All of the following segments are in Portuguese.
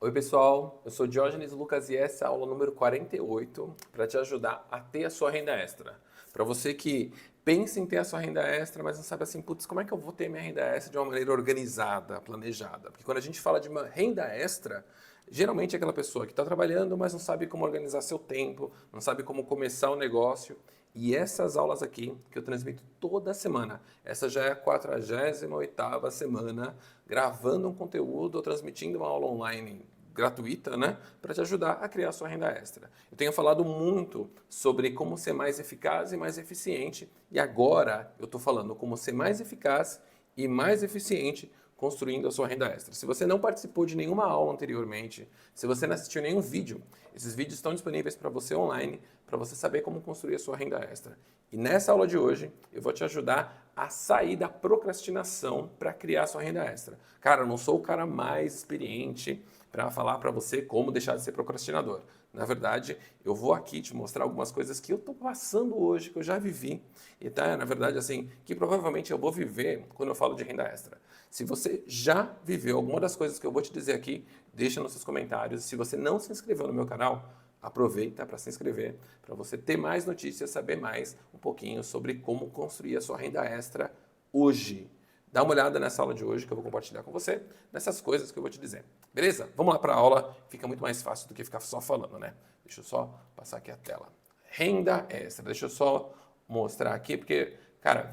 Oi pessoal, eu sou Diógenes Lucas e essa é a aula número 48 para te ajudar a ter a sua renda extra. Para você que pensa em ter a sua renda extra, mas não sabe assim, putz, como é que eu vou ter minha renda extra de uma maneira organizada, planejada? Porque quando a gente fala de uma renda extra, geralmente é aquela pessoa que está trabalhando, mas não sabe como organizar seu tempo, não sabe como começar o negócio. E essas aulas aqui, que eu transmito toda semana, essa já é a 48ª semana, gravando um conteúdo ou transmitindo uma aula online gratuita, né, para te ajudar a criar sua renda extra. Eu tenho falado muito sobre como ser mais eficaz e mais eficiente, e agora eu estou falando como ser mais eficaz e mais eficiente construindo a sua renda extra. Se você não participou de nenhuma aula anteriormente, se você não assistiu nenhum vídeo, esses vídeos estão disponíveis para você online, para você saber como construir a sua renda extra. E nessa aula de hoje, eu vou te ajudar a sair da procrastinação para criar a sua renda extra. Cara, eu não sou o cara mais experiente para falar para você como deixar de ser procrastinador. Na verdade, eu vou aqui te mostrar algumas coisas que eu estou passando hoje, que eu já vivi, e tá, na verdade, assim, que provavelmente eu vou viver quando eu falo de renda extra. Se você já viveu alguma das coisas que eu vou te dizer aqui, deixa nos seus comentários. Se você não se inscreveu no meu canal, aproveita para se inscrever, para você ter mais notícias, saber mais um pouquinho sobre como construir a sua renda extra hoje. Dá uma olhada nessa aula de hoje que eu vou compartilhar com você, nessas coisas que eu vou te dizer. Beleza? Vamos lá para a aula, fica muito mais fácil do que ficar só falando, né? Deixa eu só passar aqui a tela. Renda extra, deixa eu só mostrar aqui, porque, cara,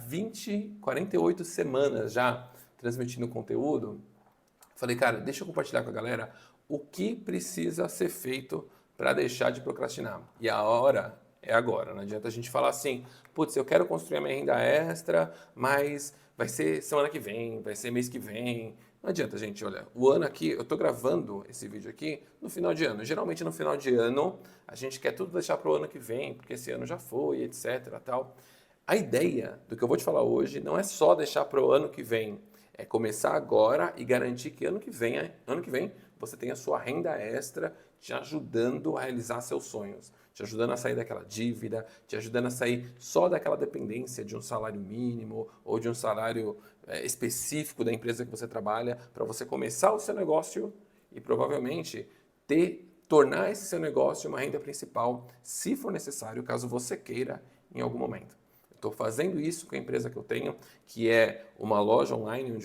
48 semanas já transmitindo conteúdo, falei, cara, deixa eu compartilhar com a galera o que precisa ser feito para deixar de procrastinar. E a hora é agora. Não adianta a gente falar assim, putz, eu quero construir a minha renda extra, mas vai ser semana que vem, vai ser mês que vem. Não adianta, gente, olha, o ano aqui, eu estou gravando esse vídeo aqui no final de ano. Geralmente no final de ano, a gente quer tudo deixar para o ano que vem, porque esse ano já foi, etc, tal. A ideia do que eu vou te falar hoje não é só deixar para o ano que vem, é começar agora e garantir que ano que vem você tenha sua renda extra te ajudando a realizar seus sonhos, te ajudando a sair daquela dívida, te ajudando a sair só daquela dependência de um salário mínimo ou de um salário específico da empresa que você trabalha, para você começar o seu negócio e provavelmente tornar esse seu negócio uma renda principal, se for necessário, caso você queira em algum momento. Estou fazendo isso com a empresa que eu tenho, que é uma loja online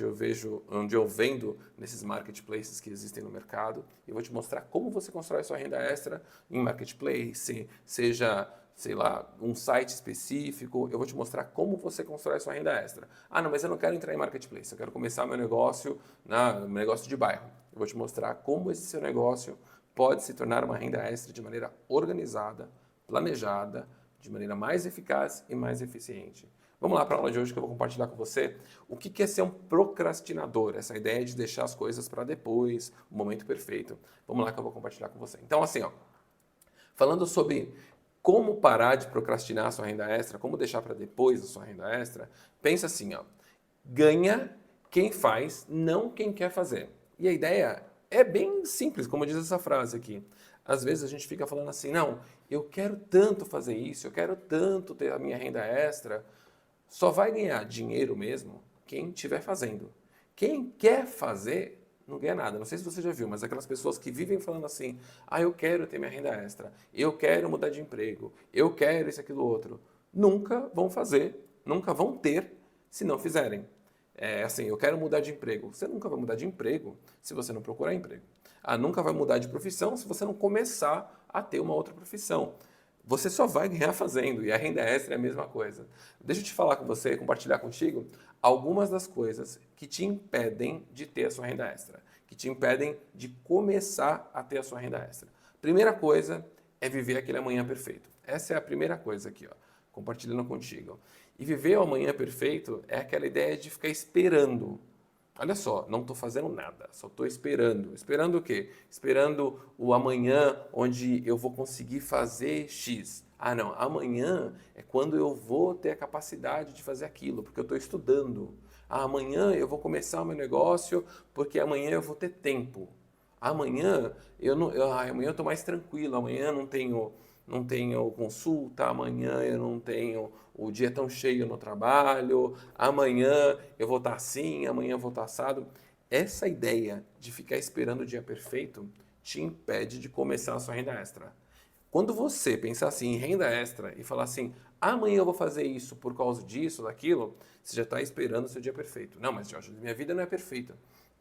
onde eu vendo nesses marketplaces que existem no mercado. E vou te mostrar como você constrói sua renda extra em marketplace, seja, sei lá, um site específico. Eu vou te mostrar como você constrói sua renda extra. Ah, não, mas eu não quero entrar em marketplace, eu quero começar meu negócio meu negócio de bairro. Eu vou te mostrar como esse seu negócio pode se tornar uma renda extra de maneira organizada, planejada, de maneira mais eficaz e mais eficiente. Vamos lá para a aula de hoje que eu vou compartilhar com você o que é ser um procrastinador, essa ideia de deixar as coisas para depois, o momento perfeito. Vamos lá que eu vou compartilhar com você. Então, assim, ó, falando sobre como parar de procrastinar a sua renda extra, como deixar para depois a sua renda extra, pensa assim, ó, ganha quem faz, não quem quer fazer. E a ideia é bem simples, como diz essa frase aqui. Às vezes a gente fica falando assim, não, eu quero tanto fazer isso, eu quero tanto ter a minha renda extra. Só vai ganhar dinheiro mesmo quem estiver fazendo. Quem quer fazer não ganha nada. Não sei se você já viu, mas aquelas pessoas que vivem falando assim, ah, eu quero ter minha renda extra, eu quero mudar de emprego, eu quero isso, aquilo, outro. Nunca vão fazer, nunca vão ter se não fizerem. É assim, eu quero mudar de emprego. Você nunca vai mudar de emprego se você não procurar emprego. Ah, nunca vai mudar de profissão se você não começar a ter uma outra profissão. Você só vai ganhar fazendo, e a renda extra é a mesma coisa. Deixa eu te falar com você, compartilhar contigo algumas das coisas que te impedem de ter a sua renda extra, que te impedem de começar a ter a sua renda extra. Primeira coisa é viver aquele amanhã perfeito. Essa é a primeira coisa aqui, ó, compartilhando contigo. E viver o amanhã perfeito é aquela ideia de ficar esperando. Olha só, não estou fazendo nada, só estou esperando. Esperando o quê? Esperando o amanhã onde eu vou conseguir fazer X. Ah, não, amanhã é quando eu vou ter a capacidade de fazer aquilo, porque eu estou estudando. Ah, amanhã eu vou começar o meu negócio porque amanhã eu vou ter tempo. Amanhã amanhã eu estou mais tranquilo, amanhã não tenho consulta, amanhã eu não tenho o dia tão cheio no trabalho, amanhã eu vou estar assim, amanhã eu vou estar assado. Essa ideia de ficar esperando o dia perfeito te impede de começar a sua renda extra. Quando você pensar assim em renda extra e falar assim, amanhã eu vou fazer isso por causa disso, daquilo, você já está esperando o seu dia perfeito. Não, mas Jorge, minha vida não é perfeita.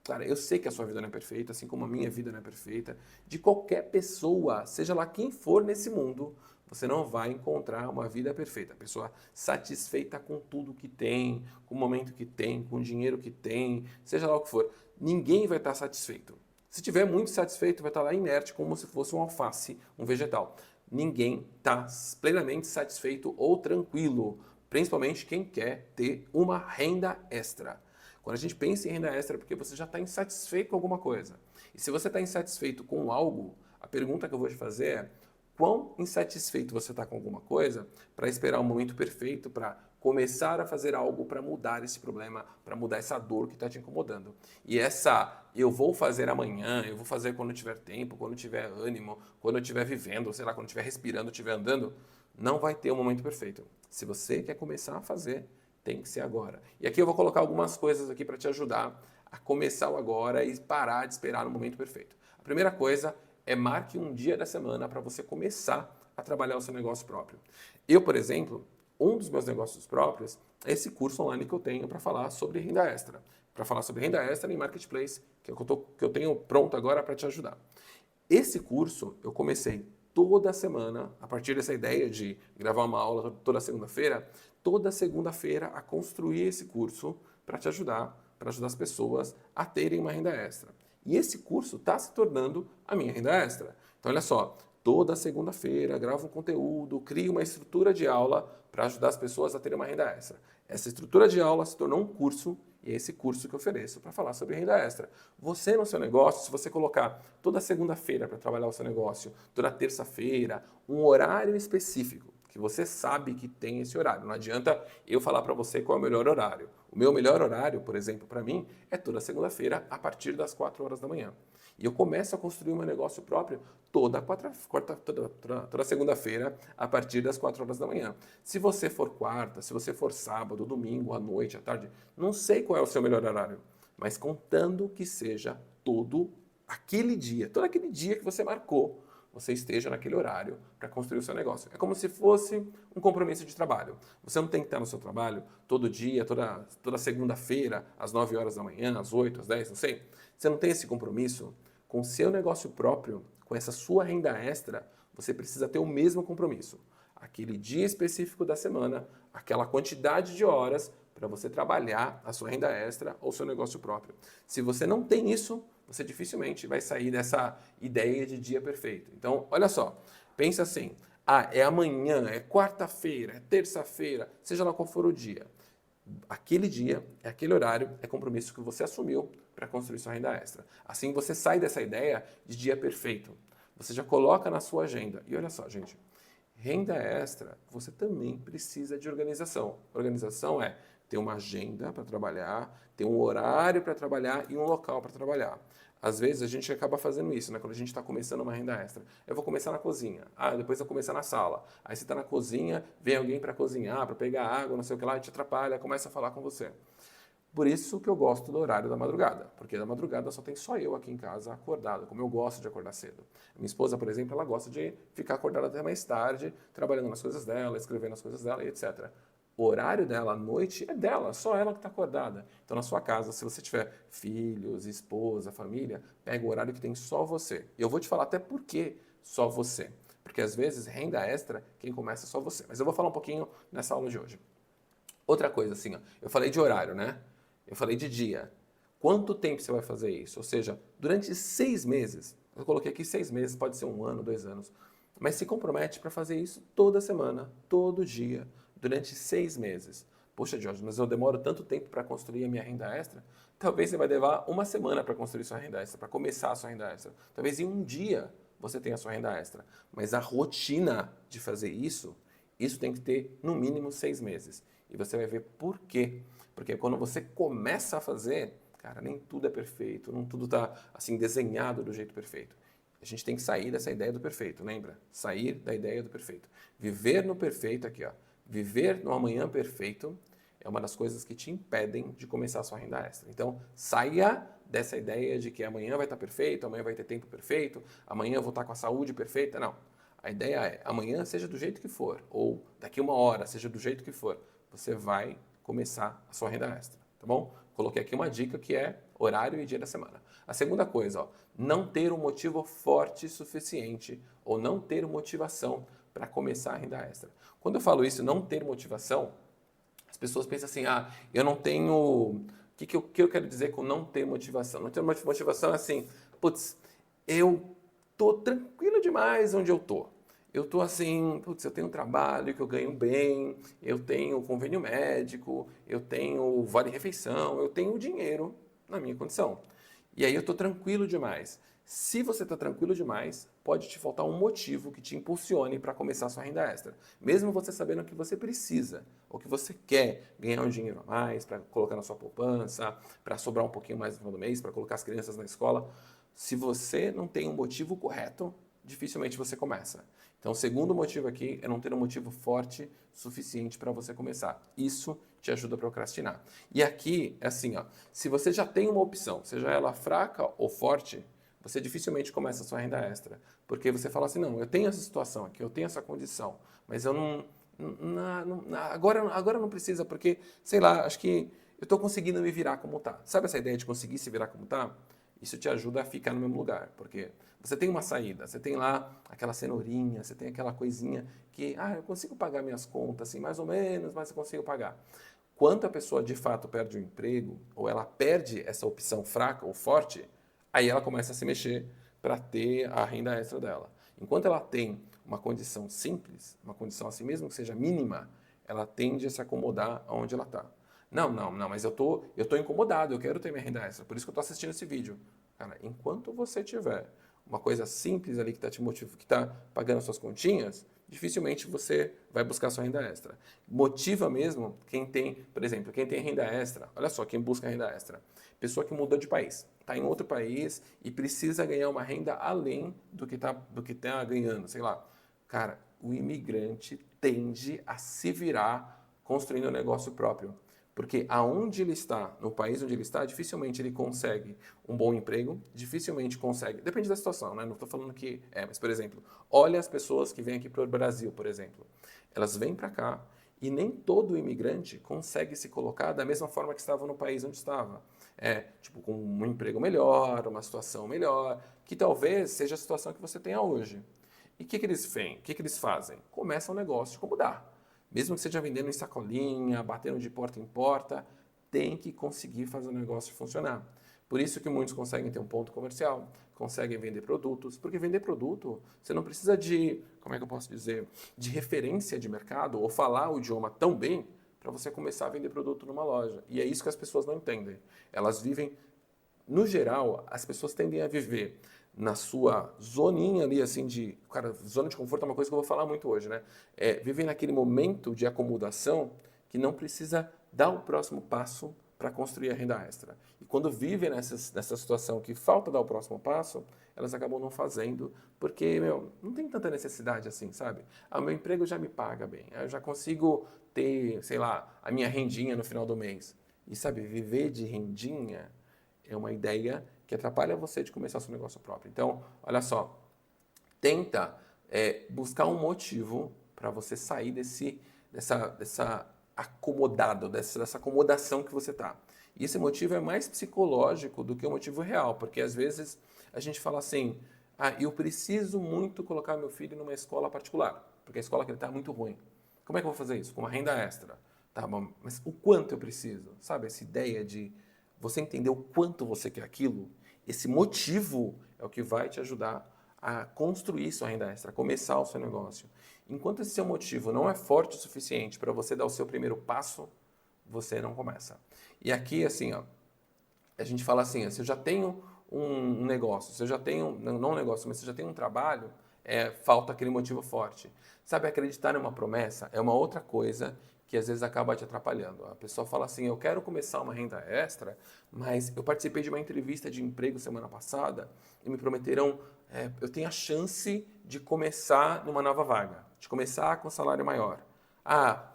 Cara, eu sei que a sua vida não é perfeita, assim como a minha vida não é perfeita. De qualquer pessoa, seja lá quem for nesse mundo, você não vai encontrar uma vida perfeita. A pessoa satisfeita com tudo que tem, com o momento que tem, com o dinheiro que tem, seja lá o que for. Ninguém vai estar satisfeito. Se tiver muito satisfeito, vai estar lá inerte, como se fosse um alface, um vegetal. Ninguém está plenamente satisfeito ou tranquilo, principalmente quem quer ter uma renda extra. Quando a gente pensa em renda extra é porque você já está insatisfeito com alguma coisa. E se você está insatisfeito com algo, a pergunta que eu vou te fazer é quão insatisfeito você está com alguma coisa para esperar o momento perfeito para começar a fazer algo para mudar esse problema, para mudar essa dor que está te incomodando. E essa eu vou fazer amanhã, eu vou fazer quando tiver tempo, quando tiver ânimo, quando eu estiver vivendo, sei lá, quando estiver respirando, estiver andando, não vai ter um momento perfeito. Se você quer começar a fazer, tem que ser agora. E aqui eu vou colocar algumas coisas aqui para te ajudar a começar o agora e parar de esperar no momento perfeito. A primeira coisa é marque um dia da semana para você começar a trabalhar o seu negócio próprio. Eu, por exemplo, um dos meus negócios próprios é esse curso online que eu tenho para falar sobre renda extra. Para falar sobre renda extra em marketplace, que eu tenho pronto agora para te ajudar. Esse curso eu comecei toda semana, a partir dessa ideia de gravar uma aula toda segunda-feira a construir esse curso para te ajudar, para ajudar as pessoas a terem uma renda extra. E esse curso está se tornando a minha renda extra. Então, olha só, toda segunda-feira gravo um conteúdo, crio uma estrutura de aula para ajudar as pessoas a terem uma renda extra. Essa estrutura de aula se tornou um curso e é esse curso que eu ofereço para falar sobre renda extra. Você no seu negócio, se você colocar toda segunda-feira para trabalhar o seu negócio, toda terça-feira, um horário específico, que você sabe que tem esse horário. Não adianta eu falar para você qual é o melhor horário. O meu melhor horário, por exemplo, para mim, é toda segunda-feira a partir das 4 horas da manhã. E eu começo a construir o meu negócio próprio toda segunda-feira a partir das 4 horas da manhã. Se você for quarta, se você for sábado, domingo, à noite, à tarde, não sei qual é o seu melhor horário, mas contando que seja todo aquele dia que você marcou, você esteja naquele horário para construir o seu negócio. É como se fosse um compromisso de trabalho. Você não tem que estar no seu trabalho todo dia, toda segunda-feira, às 9 horas da manhã, às 8, às 10, não sei. Você não tem esse compromisso com o seu negócio próprio, com essa sua renda extra, você precisa ter o mesmo compromisso. Aquele dia específico da semana, aquela quantidade de horas para você trabalhar a sua renda extra ou seu negócio próprio. Se você não tem isso, você dificilmente vai sair dessa ideia de dia perfeito. Então, olha só, pensa assim, é amanhã, é quarta-feira, é terça-feira, seja lá qual for o dia. Aquele dia, é aquele horário, é compromisso que você assumiu para construir sua renda extra. Assim você sai dessa ideia de dia perfeito. Você já coloca na sua agenda. E olha só, gente, renda extra, você também precisa de organização. Organização é ter uma agenda para trabalhar, ter um horário para trabalhar e um local para trabalhar. Às vezes a gente acaba fazendo isso, né? Quando a gente está começando uma renda extra. Eu vou começar na cozinha, depois eu vou começar na sala. Aí você está na cozinha, vem alguém para cozinhar, para pegar água, não sei o que lá, e te atrapalha, começa a falar com você. Por isso que eu gosto do horário da madrugada, porque da madrugada só tem só eu aqui em casa acordado, como eu gosto de acordar cedo. Minha esposa, por exemplo, ela gosta de ficar acordada até mais tarde, trabalhando nas coisas dela, escrevendo as coisas dela e etc. O horário dela à noite é dela, só ela que está acordada. Então, na sua casa, se você tiver filhos, esposa, família, pega o horário que tem só você. E eu vou te falar até por que só você. Porque às vezes, renda extra, quem começa é só você. Mas eu vou falar um pouquinho nessa aula de hoje. Outra coisa, assim, ó, eu falei de horário, né? Eu falei de dia. Quanto tempo você vai fazer isso? Ou seja, durante 6 meses. Eu coloquei aqui 6 meses, pode ser 1 ano, 2 anos. Mas se compromete para fazer isso toda semana, todo dia, durante 6 meses. Poxa, Jorge, mas eu demoro tanto tempo para construir a minha renda extra. Talvez você vai levar 1 semana para construir sua renda extra, para começar a sua renda extra. Talvez em 1 dia você tenha a sua renda extra. Mas a rotina de fazer isso tem que ter no mínimo 6 meses. E você vai ver por quê. Porque quando você começa a fazer, cara, nem tudo é perfeito, não tudo está assim desenhado do jeito perfeito. A gente tem que sair dessa ideia do perfeito, lembra? Sair da ideia do perfeito. Viver no perfeito aqui, ó. Viver no amanhã perfeito é uma das coisas que te impedem de começar a sua renda extra. Então, saia dessa ideia de que amanhã vai estar perfeito, amanhã vai ter tempo perfeito, amanhã eu vou estar com a saúde perfeita. Não. A ideia é, amanhã seja do jeito que for, ou daqui uma hora, seja do jeito que for, você vai começar a sua renda extra, tá bom? Coloquei aqui uma dica que é horário e dia da semana. A segunda coisa, ó, não ter um motivo forte suficiente ou não ter motivação para começar a renda extra. Quando eu falo isso, não ter motivação, as pessoas pensam assim, eu não tenho... O que eu quero dizer com não ter motivação? Não ter motivação é assim, putz, eu tô tranquilo demais onde eu tô. Eu tô assim, putz, eu tenho um trabalho que eu ganho bem, eu tenho convênio médico, eu tenho vale-refeição, eu tenho dinheiro na minha condição. E aí eu tô tranquilo demais. Se você está tranquilo demais, pode te faltar um motivo que te impulsione para começar a sua renda extra. Mesmo você sabendo que você precisa ou que você quer ganhar um dinheiro a mais para colocar na sua poupança, para sobrar um pouquinho mais no final do mês, para colocar as crianças na escola. Se você não tem um motivo correto, dificilmente você começa. Então, o segundo motivo aqui é não ter um motivo forte suficiente para você começar. Isso te ajuda a procrastinar. E aqui é assim, ó, se você já tem uma opção, seja ela fraca ou forte, você dificilmente começa a sua renda extra. Porque você fala assim, não, eu tenho essa situação aqui, eu tenho essa condição, mas eu agora não precisa, porque, sei lá, acho que eu estou conseguindo me virar como tá. Sabe essa ideia de conseguir se virar como tá? Isso te ajuda a ficar no mesmo lugar, porque você tem uma saída, você tem lá aquela cenourinha, você tem aquela coisinha que, eu consigo pagar minhas contas, assim, mais ou menos, mas eu consigo pagar. Quando a pessoa de fato perde o emprego, ou ela perde essa opção fraca ou forte, aí ela começa a se mexer para ter a renda extra dela. Enquanto ela tem uma condição simples, uma condição assim mesmo que seja mínima, ela tende a se acomodar onde ela está. Não, mas eu tô incomodado, eu quero ter minha renda extra, por isso que eu estou assistindo esse vídeo. Cara, enquanto você tiver uma coisa simples ali que está te motivando, que está pagando as suas continhas, dificilmente você vai buscar sua renda extra. Motiva mesmo quem tem, por exemplo, quem tem renda extra. Olha só, quem busca renda extra. Pessoa que mudou de país, está em outro país e precisa ganhar uma renda além do que tá ganhando, sei lá. Cara, o imigrante tende a se virar construindo um negócio próprio. Porque aonde ele está, no país onde ele está, dificilmente ele consegue um bom emprego, dificilmente consegue. Depende da situação, né? Não estou falando que mas por exemplo, olha as pessoas que vêm aqui para o Brasil, por exemplo. Elas vêm para cá e nem todo imigrante consegue se colocar da mesma forma que estava no país onde estava. Tipo, com um emprego melhor, uma situação melhor, que talvez seja a situação que você tenha hoje. E o que eles fazem? Começam um negócio como dá. Mesmo que seja vendendo em sacolinha, batendo de porta em porta, tem que conseguir fazer o negócio funcionar. Por isso que muitos conseguem ter um ponto comercial, conseguem vender produtos, porque vender produto, você não precisa de, como é que eu posso dizer, de referência de mercado ou falar o idioma tão bem para você começar a vender produto numa loja. E é isso que as pessoas não entendem. Elas vivem, no geral, as pessoas tendem a viver na sua zoninha ali, assim, Cara, zona de conforto é uma coisa que eu vou falar muito hoje, né? Vivem naquele momento de acomodação que não precisa dar o próximo passo para construir a renda extra. E quando vivem nessa situação que falta dar o próximo passo, elas acabam não fazendo, porque, não tem tanta necessidade assim, sabe? O meu emprego já me paga bem, eu já consigo ter, sei lá, a minha rendinha no final do mês. E, sabe, viver de rendinha é uma ideia que atrapalha você de começar seu negócio próprio. Então, olha só, tenta buscar um motivo para você sair dessa acomodado, dessa acomodação que você está. E esse motivo é mais psicológico do que o motivo real, porque às vezes a gente fala assim, eu preciso muito colocar meu filho numa escola particular, porque a escola que ele está é muito ruim. Como é que eu vou fazer isso? Com uma renda extra. Tá bom, mas o quanto eu preciso? Sabe, essa ideia de você entender o quanto você quer aquilo, esse motivo é o que vai te ajudar a construir sua renda extra, a começar o seu negócio. Enquanto esse seu motivo não é forte o suficiente para você dar o seu primeiro passo, você não começa. E aqui, assim, ó, a gente fala assim, se eu já tenho um negócio, se eu já tenho, não um negócio, mas se eu já tenho um trabalho, falta aquele motivo forte. Sabe, acreditar numa promessa é uma outra coisa que às vezes acaba te atrapalhando. A pessoa fala assim, eu quero começar uma renda extra, mas eu participei de uma entrevista de emprego semana passada e me prometeram, eu tenho a chance de começar numa nova vaga, de começar com salário maior.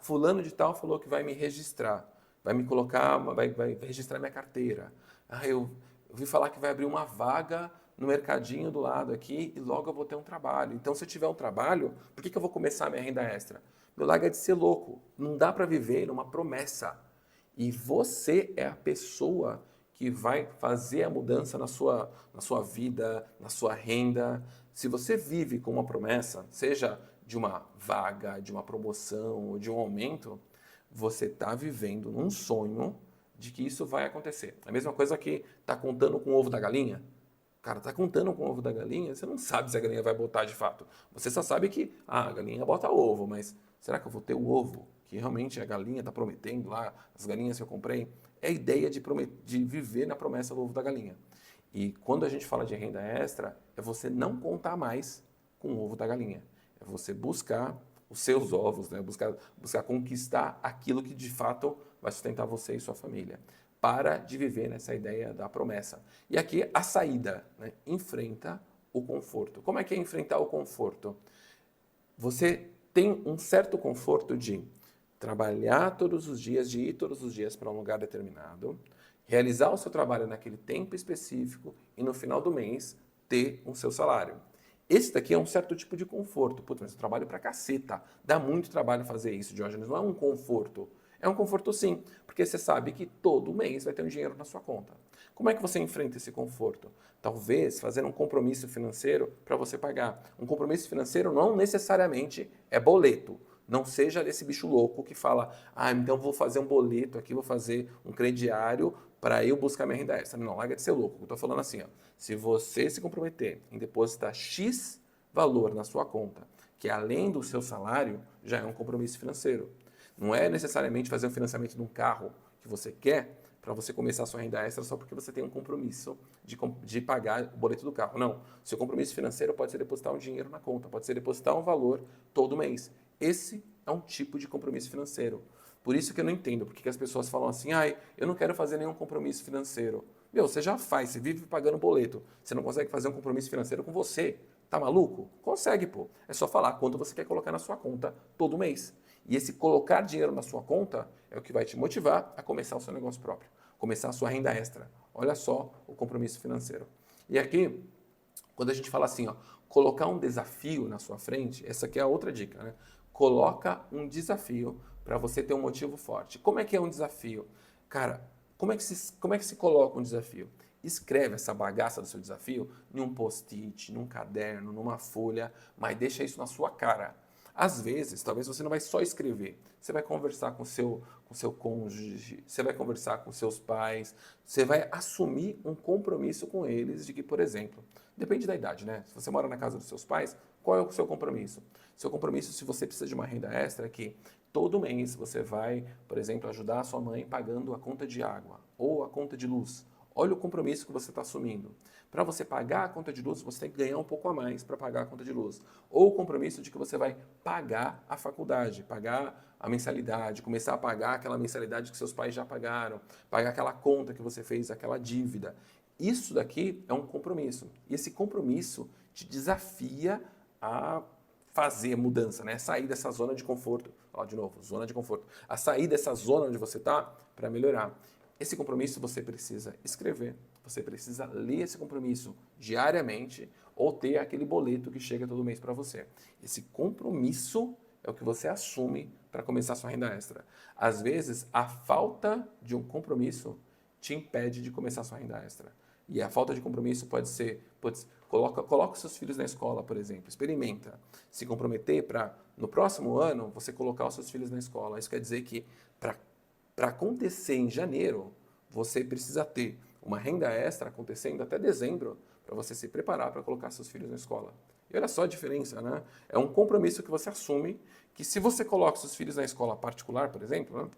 Fulano de tal falou que vai me registrar, vai me colocar, vai registrar minha carteira. eu ouvi falar que vai abrir uma vaga no mercadinho do lado aqui e logo eu vou ter um trabalho. Então, se eu tiver um trabalho, por que eu vou começar a minha renda extra? Meu, larga de ser louco. Não dá para viver numa promessa. E você é a pessoa que vai fazer a mudança na sua vida, na sua renda. Se você vive com uma promessa, seja de uma vaga, de uma promoção ou de um aumento, você está vivendo num sonho de que isso vai acontecer. A mesma coisa que está contando com o ovo da galinha. Cara, tá contando com o ovo da galinha, você não sabe se a galinha vai botar de fato. Você só sabe que a galinha bota ovo, mas será que eu vou ter o ovo que realmente a galinha está prometendo lá, as galinhas que eu comprei? É a ideia de viver na promessa do ovo da galinha. E quando a gente fala de renda extra, é você não contar mais com o ovo da galinha. É você buscar os seus ovos, né? buscar conquistar aquilo que de fato vai sustentar você e sua família. Para de viver nessa ideia da promessa. E aqui a saída, né? Enfrenta o conforto. Como é que é enfrentar o conforto? Você tem um certo conforto de trabalhar todos os dias, de ir todos os dias para um lugar determinado, realizar o seu trabalho naquele tempo específico e no final do mês ter o seu salário. Esse daqui é um certo tipo de conforto. Putz, mas eu trabalho pra caceta. Dá muito trabalho fazer isso, Diógenes. Não é um conforto. É um conforto sim, porque você sabe que todo mês vai ter um dinheiro na sua conta. Como é que você enfrenta esse conforto? Talvez fazer um compromisso financeiro para você pagar. Um compromisso financeiro não necessariamente é boleto. Não seja desse bicho louco que fala, então vou fazer um boleto aqui, vou fazer um crediário para eu buscar minha renda extra. Não, larga de ser louco. Eu estou falando assim, ó, se você se comprometer em depositar X valor na sua conta, que além do seu salário, já é um compromisso financeiro. Não é necessariamente fazer um financiamento de um carro que você quer para você começar a sua renda extra só porque você tem um compromisso de pagar o boleto do carro. Não. Seu compromisso financeiro pode ser depositar um dinheiro na conta, pode ser depositar um valor todo mês. Esse é um tipo de compromisso financeiro. Por isso que eu não entendo porque as pessoas falam assim, eu não quero fazer nenhum compromisso financeiro. Meu, você já faz, você vive pagando boleto. Você não consegue fazer um compromisso financeiro com você. Tá maluco? Consegue, pô. É só falar quanto você quer colocar na sua conta todo mês. E esse colocar dinheiro na sua conta é o que vai te motivar a começar o seu negócio próprio, começar a sua renda extra. Olha só o compromisso financeiro. E aqui, quando a gente fala assim, ó, colocar um desafio na sua frente, essa aqui é a outra dica, né? Coloca um desafio para você ter um motivo forte. Como é que é um desafio? Cara, como é que se coloca um desafio? Escreve essa bagaça do seu desafio em um post-it, num caderno, numa folha, mas deixa isso na sua cara. Às vezes, talvez você não vai só escrever, você vai conversar com seu cônjuge, você vai conversar com seus pais, você vai assumir um compromisso com eles de que, por exemplo, depende da idade, né? Se você mora na casa dos seus pais, qual é o seu compromisso? Seu compromisso, se você precisa de uma renda extra, é que todo mês você vai, por exemplo, ajudar a sua mãe pagando a conta de água ou a conta de luz. Olha o compromisso que você está assumindo. Para você pagar a conta de luz, você tem que ganhar um pouco a mais para pagar a conta de luz. Ou o compromisso de que você vai pagar a faculdade, pagar a mensalidade, começar a pagar aquela mensalidade que seus pais já pagaram, pagar aquela conta que você fez, aquela dívida. Isso daqui é um compromisso. E esse compromisso te desafia a fazer a mudança, né? Sair dessa zona de conforto. Ó, de novo, zona de conforto. A sair dessa zona onde você está para melhorar. Esse compromisso você precisa escrever, você precisa ler esse compromisso diariamente ou ter aquele boleto que chega todo mês para você. Esse compromisso é o que você assume para começar a sua renda extra. Às vezes, a falta de um compromisso te impede de começar a sua renda extra. E a falta de compromisso pode ser, coloca os seus filhos na escola, por exemplo, experimenta se comprometer para, no próximo ano, você colocar os seus filhos na escola. Isso quer dizer que para acontecer em janeiro, você precisa ter uma renda extra acontecendo até dezembro para você se preparar para colocar seus filhos na escola. E olha só a diferença, né? É um compromisso que você assume que se você coloca seus filhos na escola particular, por exemplo, né?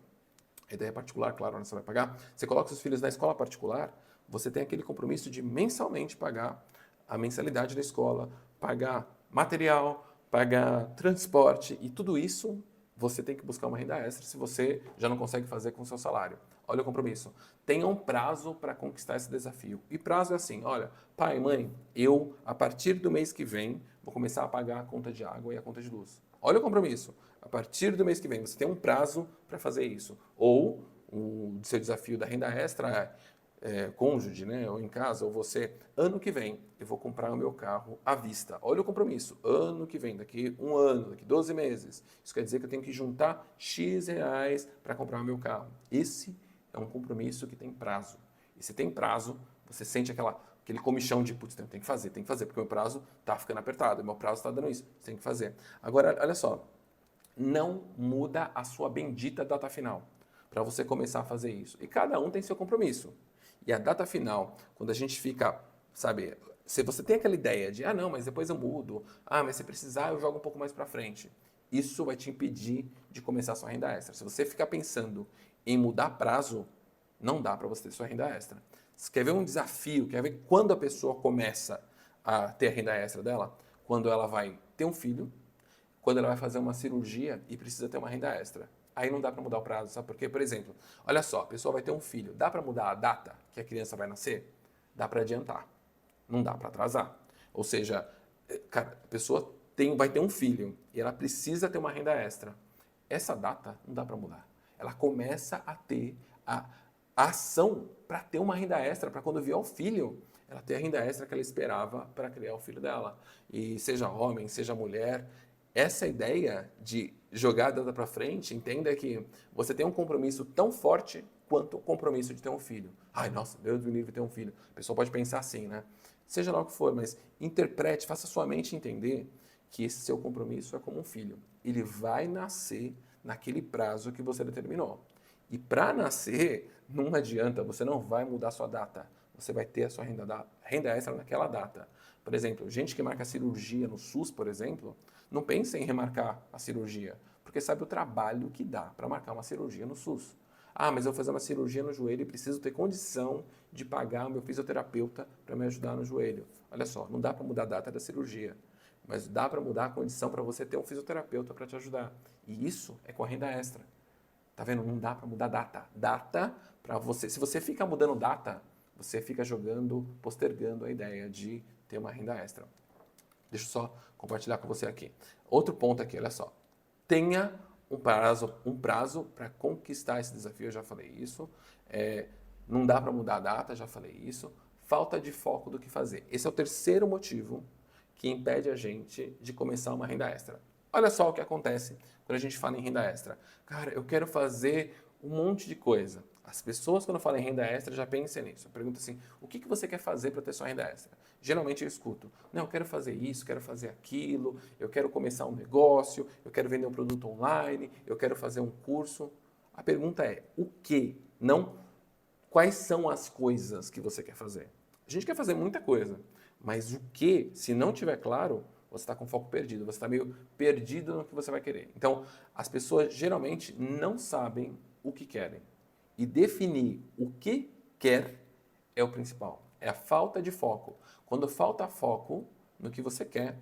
A ideia é particular, claro, né? Você vai pagar. Você coloca seus filhos na escola particular, você tem aquele compromisso de mensalmente pagar a mensalidade da escola, pagar material, pagar transporte e tudo isso você tem que buscar uma renda extra se você já não consegue fazer com o seu salário. Olha o compromisso. Tenha um prazo para conquistar esse desafio. E prazo é assim, olha, pai, mãe, eu, a partir do mês que vem, vou começar a pagar a conta de água e a conta de luz. Olha o compromisso. A partir do mês que vem, você tem um prazo para fazer isso. Ou o seu desafio da renda extra é cônjuge, né, ou em casa, ou você, ano que vem eu vou comprar o meu carro à vista. Olha o compromisso, ano que vem, daqui um ano, daqui 12 meses. Isso quer dizer que eu tenho que juntar X reais para comprar o meu carro. Esse é um compromisso que tem prazo. E se tem prazo, você sente aquele comichão de, putz, tem que fazer, porque o meu prazo está ficando apertado, o meu prazo está dando isso, você tem que fazer. Agora, olha só, não muda a sua bendita data final para você começar a fazer isso. E cada um tem seu compromisso. E a data final, quando a gente fica, sabe, se você tem aquela ideia de, não, mas depois eu mudo, mas se precisar eu jogo um pouco mais para frente. Isso vai te impedir de começar a sua renda extra. Se você ficar pensando em mudar prazo, não dá para você ter sua renda extra. Você quer ver um desafio, quer ver quando a pessoa começa a ter a renda extra dela? Quando ela vai ter um filho, quando ela vai fazer uma cirurgia e precisa ter uma renda extra. Aí não dá para mudar o prazo, sabe por quê? Por exemplo, olha só, a pessoa vai ter um filho, dá para mudar a data que a criança vai nascer? Dá para adiantar, não dá para atrasar. Ou seja, cara, a pessoa vai ter um filho e ela precisa ter uma renda extra. Essa data não dá para mudar. Ela começa a ter a ação para ter uma renda extra, para quando vier o filho, ela ter a renda extra que ela esperava para criar o filho dela. E seja homem, seja mulher, essa ideia de jogar a data para frente, entenda que você tem um compromisso tão forte quanto o compromisso de ter um filho. Ai, nossa, Deus do livre ter um filho. A pessoa pode pensar assim, né? Seja lá o que for, mas interprete, faça sua mente entender que esse seu compromisso é como um filho. Ele vai nascer naquele prazo que você determinou. E para nascer, não adianta, você não vai mudar sua data. Você vai ter a sua renda extra naquela data. Por exemplo, gente que marca cirurgia no SUS, por exemplo, não pensa em remarcar a cirurgia, porque sabe o trabalho que dá para marcar uma cirurgia no SUS. Mas eu vou fazer uma cirurgia no joelho e preciso ter condição de pagar o meu fisioterapeuta para me ajudar no joelho. Olha só, não dá para mudar a data da cirurgia, mas dá para mudar a condição para você ter um fisioterapeuta para te ajudar. E isso é com a renda extra. Tá vendo? Não dá para mudar data. Data para você. Se você fica mudando data, você fica jogando, postergando a ideia de ter uma renda extra. Deixa eu só compartilhar com você aqui. Outro ponto aqui, olha só. Tenha um prazo para conquistar esse desafio, eu já falei isso. Não dá para mudar a data, já falei isso. Falta de foco do que fazer. Esse é o terceiro motivo que impede a gente de começar uma renda extra. Olha só o que acontece quando a gente fala em renda extra. Cara, eu quero fazer um monte de coisa. As pessoas, quando falam em renda extra, já pensam nisso. Eu pergunto assim, o que você quer fazer para ter sua renda extra? Geralmente eu escuto, não, eu quero fazer isso, quero fazer aquilo, eu quero começar um negócio, eu quero vender um produto online, eu quero fazer um curso. A pergunta é, o que? Não quais são as coisas que você quer fazer. A gente quer fazer muita coisa, mas o que, se não tiver claro, você está com foco perdido, você está meio perdido no que você vai querer. Então, as pessoas geralmente não sabem o que querem. E definir o que quer é o principal. É a falta de foco. Quando falta foco no que você quer,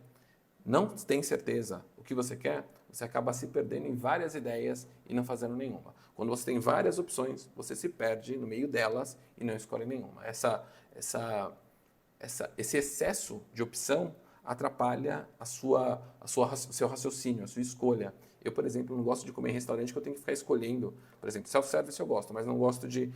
não tem certeza o que você quer, você acaba se perdendo em várias ideias e não fazendo nenhuma. Quando você tem várias opções, você se perde no meio delas e não escolhe nenhuma. Esse excesso de opção atrapalha o seu raciocínio, a sua escolha. Eu, por exemplo, não gosto de comer em restaurante que eu tenho que ficar escolhendo. Por exemplo, self-service eu gosto, mas não gosto de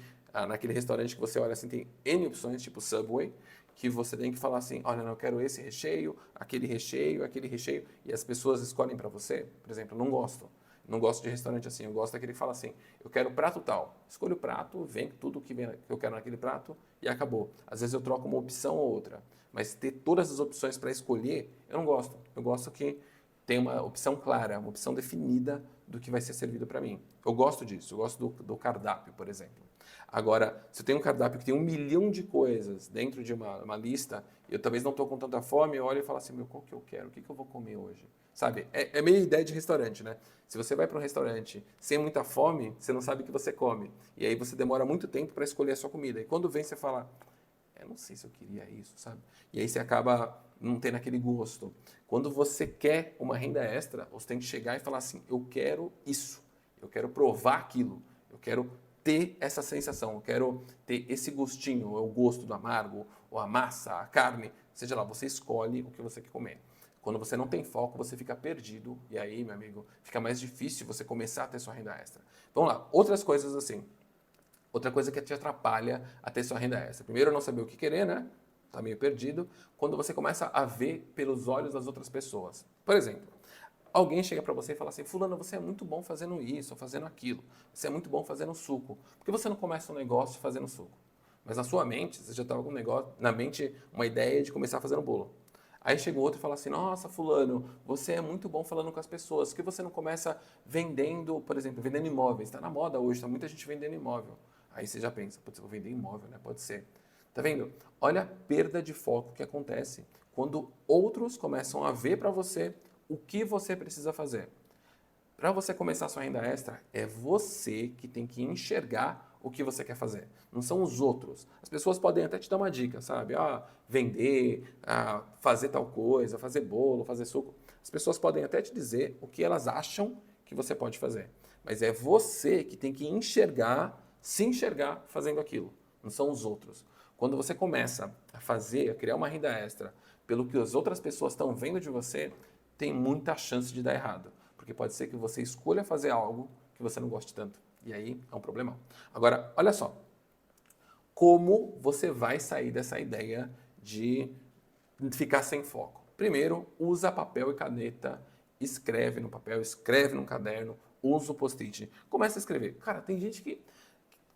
naquele restaurante que você olha assim, tem N opções, tipo Subway, que você tem que falar assim, olha, não, eu quero esse recheio, aquele recheio, e as pessoas escolhem para você. Por exemplo, eu não gosto. Não gosto de restaurante assim, eu gosto daquele que fala assim, eu quero prato tal. Escolho o prato, vem tudo que eu quero naquele prato e acabou. Às vezes eu troco uma opção ou outra, mas ter todas as opções para escolher, eu não gosto. Eu gosto que tem uma opção clara, uma opção definida do que vai ser servido para mim. Eu gosto disso, eu gosto do cardápio, por exemplo. Agora, se eu tenho um cardápio que tem 1 milhão de coisas dentro de uma lista, eu talvez não estou com tanta fome, eu olho e falo assim, meu, qual que eu quero? O que eu vou comer hoje? Sabe? É meio ideia de restaurante, né? Se você vai para um restaurante sem muita fome, você não sabe o que você come. E aí você demora muito tempo para escolher a sua comida. E quando vem, você fala, eu não sei se eu queria isso, sabe? E aí você acaba não tendo aquele gosto. Quando você quer uma renda extra, você tem que chegar e falar assim, eu quero isso. Eu quero provar aquilo. Eu quero ter essa sensação, eu quero ter esse gostinho, o gosto do amargo, ou a massa, a carne, seja lá, você escolhe o que você quer comer. Quando você não tem foco, você fica perdido, e aí, meu amigo, fica mais difícil você começar a ter sua renda extra. Vamos lá, outras coisas assim. Outra coisa que te atrapalha a ter sua renda extra. Primeiro, não saber o que querer, né? Tá meio perdido. Quando você começa a ver pelos olhos das outras pessoas. Por exemplo, alguém chega para você e fala assim, fulano, você é muito bom fazendo isso, ou fazendo aquilo. Você é muito bom fazendo suco. Por que você não começa um negócio fazendo suco? Mas na sua mente, você já estava com um negócio, na mente, uma ideia de começar fazendo bolo. Aí chega outro e fala assim, nossa, fulano, você é muito bom falando com as pessoas. Por que você não começa vendendo, por exemplo, vendendo imóveis? Está na moda hoje, está muita gente vendendo imóvel. Aí você já pensa, putz, eu vou vender imóvel, né? Pode ser. Tá vendo? Olha a perda de foco que acontece quando outros começam a ver para você o que você precisa fazer. Para você começar a sua renda extra, é você que tem que enxergar o que você quer fazer. Não são os outros. As pessoas podem até te dar uma dica, sabe? Ah, vender, fazer tal coisa, fazer bolo, fazer suco. As pessoas podem até te dizer o que elas acham que você pode fazer. Mas é você que tem que enxergar, se enxergar fazendo aquilo. Não são os outros. Quando você começa a fazer, a criar uma renda extra pelo que as outras pessoas estão vendo de você, tem muita chance de dar errado. Porque pode ser que você escolha fazer algo que você não goste tanto. E aí é um problemão. Agora, olha só. Como você vai sair dessa ideia de ficar sem foco? Primeiro, usa papel e caneta, escreve no papel, escreve no caderno, usa o post-it. Começa a escrever. Cara, tem gente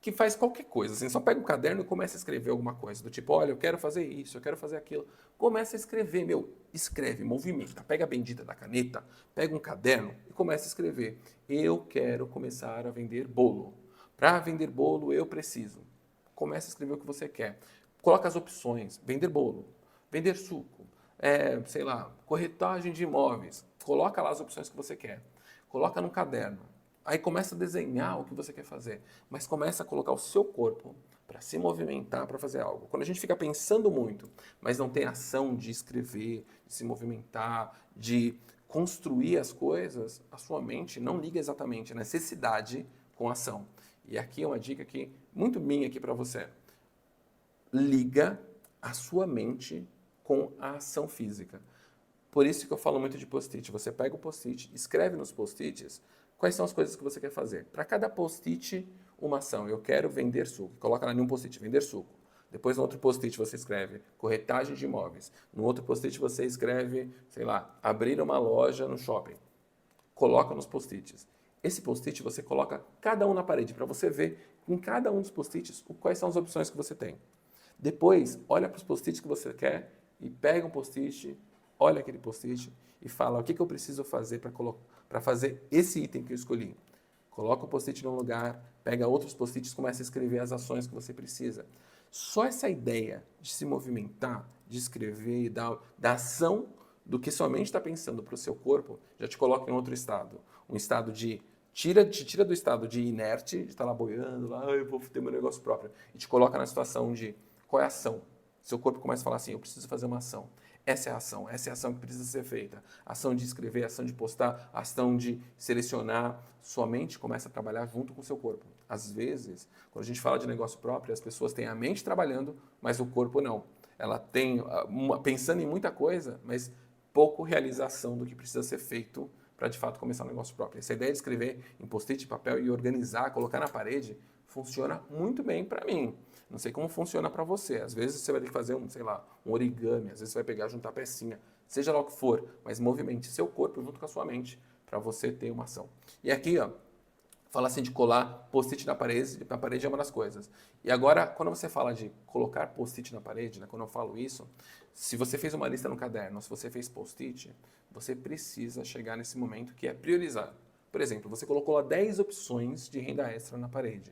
que faz qualquer coisa, assim, só pega um caderno e começa a escrever alguma coisa, do tipo, olha, eu quero fazer isso, eu quero fazer aquilo. Começa a escrever, escreve, movimenta, pega a bendita da caneta, pega um caderno e começa a escrever. Eu quero começar a vender bolo. Para vender bolo, eu preciso. Começa a escrever o que você quer. Coloca as opções, vender bolo, vender suco, sei lá, corretagem de imóveis. Coloca lá as opções que você quer. Coloca no caderno. Aí começa a desenhar o que você quer fazer, mas começa a colocar o seu corpo para se movimentar, para fazer algo. Quando a gente fica pensando muito, mas não tem ação de escrever, de se movimentar, de construir as coisas, a sua mente não liga exatamente a necessidade com a ação. E aqui é uma dica que muito minha aqui para você. Liga a sua mente com a ação física. Por isso que eu falo muito de post-it. Você pega o post-it, escreve nos post-its quais são as coisas que você quer fazer. Para cada post-it, uma ação. Eu quero vender suco. Coloca lá em um post-it, vender suco. Depois no outro post-it você escreve corretagem de imóveis. No outro post-it você escreve, sei lá, abrir uma loja no shopping. Coloca nos post-its. Esse post-it você coloca cada um na parede para você ver em cada um dos post-its quais são as opções que você tem. Depois, olha para os post-its que você quer e pega um post-it, olha aquele post-it e fala o que eu preciso fazer para fazer esse item que eu escolhi. Coloca o post-it num lugar, pega outros post-its e começa a escrever as ações que você precisa. Só essa ideia de se movimentar, de escrever e da ação do que sua mente está pensando para o seu corpo, já te coloca em outro estado. Um estado de te tira do estado de inerte, de estar lá boiando, lá, eu vou ter meu negócio próprio, e te coloca na situação de qual é a ação. Seu corpo começa a falar assim, eu preciso fazer uma ação. Essa é a ação que precisa ser feita. Ação de escrever, ação de postar, ação de selecionar. Sua mente começa a trabalhar junto com o seu corpo. Às vezes, quando a gente fala de negócio próprio, as pessoas têm a mente trabalhando, mas o corpo não. Ela tem pensando em muita coisa, mas pouco realização do que precisa ser feito para de fato começar um negócio próprio. Essa ideia de escrever em post-it de papel e organizar, colocar na parede, funciona muito bem para mim. Não sei como funciona para você. Às vezes você vai ter que fazer sei lá, um origami, às vezes você vai pegar, juntar pecinha, seja lá o que for, mas movimente seu corpo junto com a sua mente para você ter uma ação. E aqui, ó, fala assim de colar post-it na parede é uma das coisas. E agora, quando você fala de colocar post-it na parede, né, quando eu falo isso, se você fez uma lista no caderno, se você fez post-it, você precisa chegar nesse momento que é priorizar. Por exemplo, você colocou lá 10 opções de renda extra na parede.